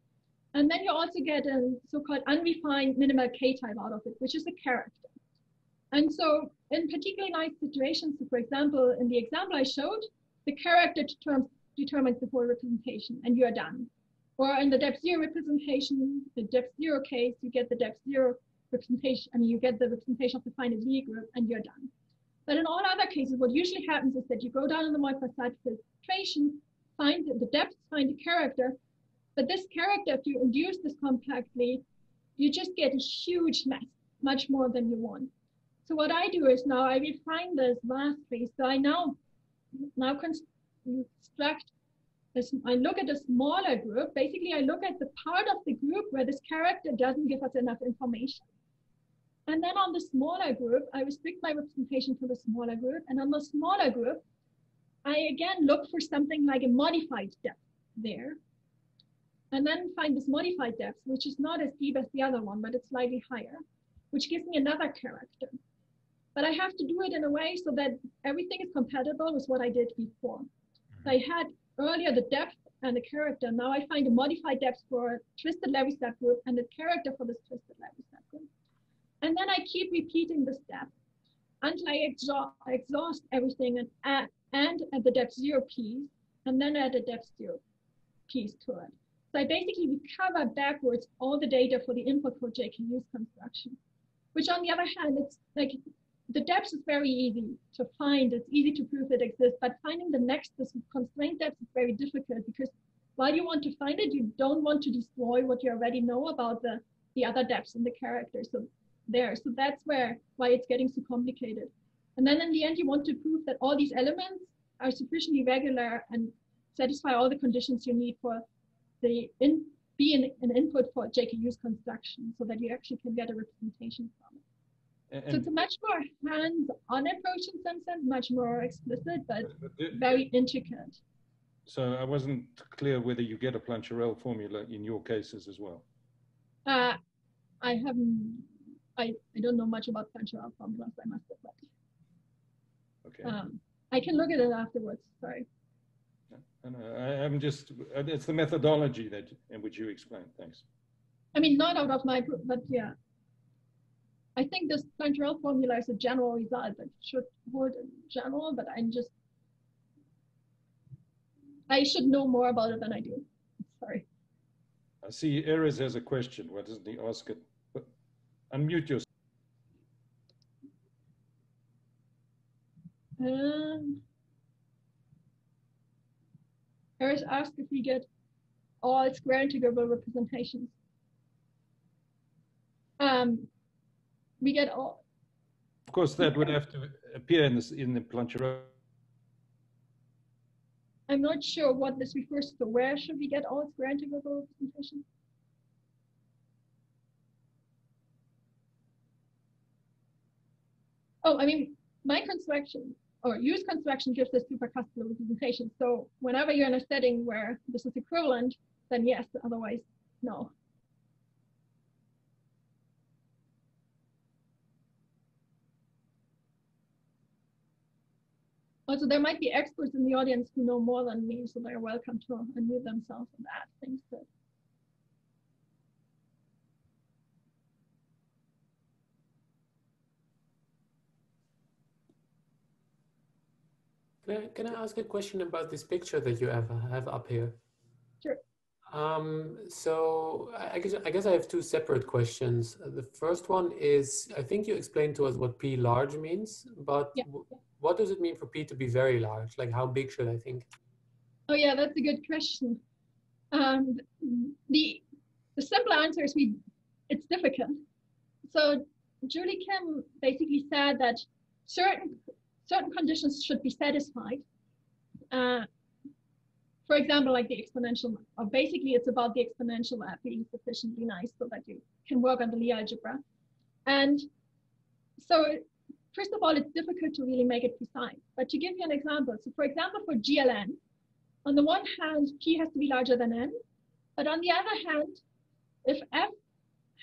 And then you also get a so-called unrefined minimal K-type out of it, which is a character. And so in particularly nice situations, so for example, in the example I showed, the character determines the whole representation, and you're done. Or in the depth zero representation, the depth zero case, you get the depth zero representation, I mean, you get the representation of the finite Lie group, and you're done. But in all other cases, what usually happens is that you go down in the Moy-Prasad filtration, find the depth, find the character, but this character, if you induce this compactly, you just get a huge mess, much more than you want. So what I do is now I refine this vastly. So I now construct this, I look at a smaller group. Basically, I look at the part of the group where this character doesn't give us enough information. And then on the smaller group, I restrict my representation to the smaller group. And on the smaller group, I again look for something like a modified depth there. And then find this modified depth, which is not as deep as the other one, but it's slightly higher, which gives me another character. But I have to do it in a way so that everything is compatible with what I did before. So I had earlier the depth and the character. Now I find a modified depth for a twisted Levy subgroup and a character for this twisted Levy subgroup. And then I keep repeating the step until I exhaust everything and add at the depth zero piece, and then add a depth zero piece to it. So I basically recover backwards all the data for the input for JKU's construction, which on the other hand, it's like the depth is very easy to find. It's easy to prove it exists, but finding the next constraint depth is very difficult, because while you want to find it, you don't want to destroy what you already know about the other depths in the character. So that's why it's getting so complicated. And then in the end, you want to prove that all these elements are sufficiently regular and satisfy all the conditions you need for be an input for JKU's construction, so that you actually can get a representation from it. So it's a much more hands-on approach in some sense, much more explicit, but very intricate. So I wasn't clear whether you get a Plancherel formula in your cases as well. I don't know much about Plancherel formulas, I must admit. Okay. I can look at it afterwards, sorry. I'm just, it's the methodology in which you explain. Thanks. I mean, not out of my group, but yeah. I think this Plancherel formula is a general result that should hold in general, but I should know more about it than I do. Sorry. I see Erez has a question. Why doesn't he ask it? Unmute yourself. Erez asked if we get all square integrable representations. we get all. Of course, that would have to appear in the plancher. I'm not sure what this refers to. Where should we get all square integral representation? Oh, I mean, my construction or use construction gives us supercuspidal representation. So whenever you're in a setting where this is equivalent, then yes, otherwise, no. Also, there might be experts in the audience who know more than me, so they're welcome to unmute themselves and add things to it. Can I ask a question about this picture that you have up here? Sure. So I guess I have two separate questions. The first one is, I think you explained to us what P large means, but yeah. What does it mean for P to be very large? Like how big should I think? Oh yeah, that's a good question. The simple answer is it's difficult. So Julie Kim basically said that certain conditions should be satisfied. For example, like the exponential, or basically it's about the exponential at being sufficiently nice so that you can work on the Lie algebra. And so first of all, it's difficult to really make it precise. But to give you an example, so for example, for GLN, on the one hand, P has to be larger than N. But on the other hand, if F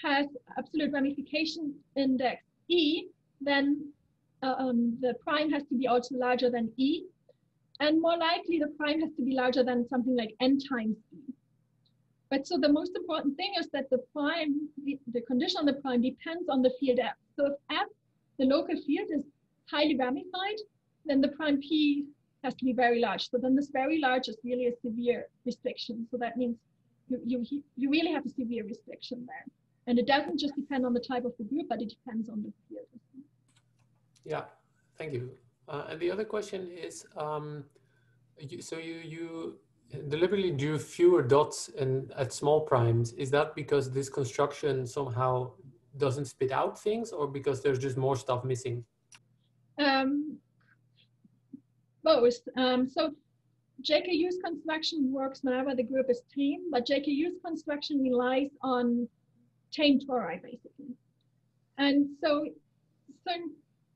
has absolute ramification index E, then the prime has to be also larger than E. And more likely, the prime has to be larger than something like N times E. But so the most important thing is that the prime, the condition on the prime depends on the field F. So if F, the local field, is highly ramified, then the prime P has to be very large. So then this very large is really a severe restriction. So that means you really have a severe restriction there. And it doesn't just depend on the type of the group, but it depends on the field. Yeah, thank you. And the other question is, so you deliberately drew fewer dots at small primes. Is that because this construction somehow doesn't spit out things, or because there's just more stuff missing? Both. So JKU's construction works whenever the group is tame, but JKU's construction relies on tame tori, basically. And so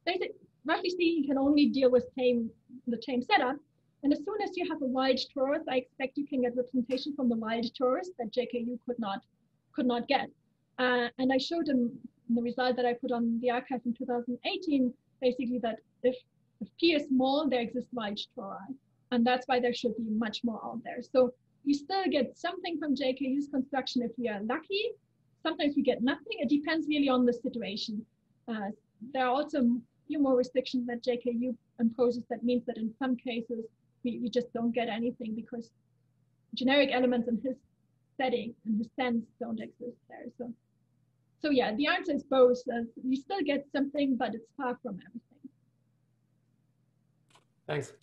basically, roughly speaking, you can only deal with the tame setup. And as soon as you have a wild torus, I expect you can get representation from the wild torus that JKU could not get. And I showed in the result that I put on the archive in 2018, basically that if P is small, there exists wild tori. And that's why there should be much more out there. So you still get something from JKU's construction if we are lucky. Sometimes we get nothing. It depends really on the situation. There are also a few more restrictions that JKU imposes. That means that in some cases, we just don't get anything because generic elements in his setting and his sense don't exist there. So yeah, the answer is both. You still get something, but it's far from everything. Thanks.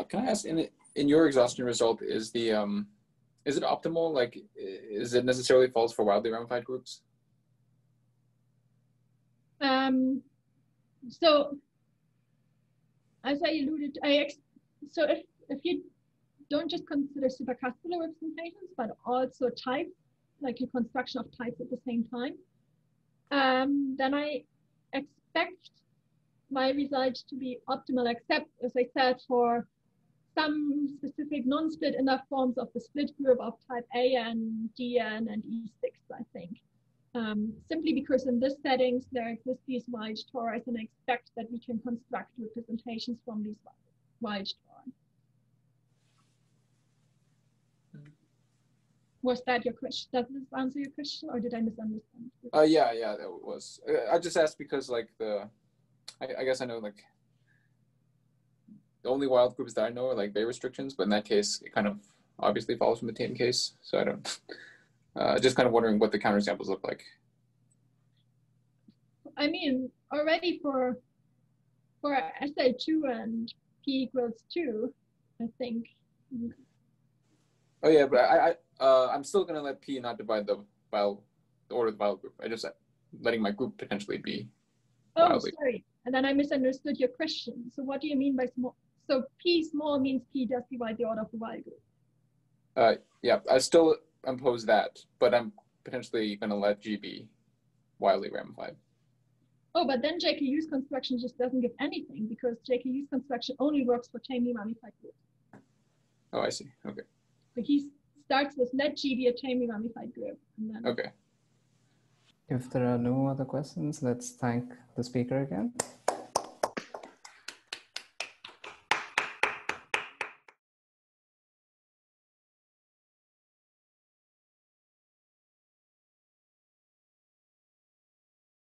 Can I ask, in your exhaustion result, is it optimal? Like, is it necessarily false for wildly ramified groups? So as I alluded, so if you don't just consider supercuspidal representations, but also types, like a construction of types at the same time, then I expect my result to be optimal, except, as I said, for some specific non-split enough forms of the split group of type AN, DN, and E6, I think. Simply because in this settings, there exist these wild tori, and I expect that we can construct representations from these wild tori. Was that your question? Does this answer your question, or did I misunderstand? Yeah, that was. I just asked because, like, I guess I know, like, the only wild groups that I know are like Bay restrictions, but in that case, it kind of obviously follows from the tame case. So I don't. Just kind of wondering what the counterexamples look like. I mean, already for SA2 and P equals 2, I think Oh yeah, but I'm still gonna let P not divide the order of the Weil group. I just letting my group potentially be wildly. Sorry. And then I misunderstood your question. So what do you mean by small? So P small means P does divide the order of the Weil group. Yeah, I still impose that, but I'm potentially gonna let G be wildly ramified. Oh, but then JKU's construction just doesn't give anything because JKU's construction only works for tamely ramified groups. Oh, I see. Okay. So he starts with let G be a tamely ramified group. And then Okay. If there are no other questions, let's thank the speaker again.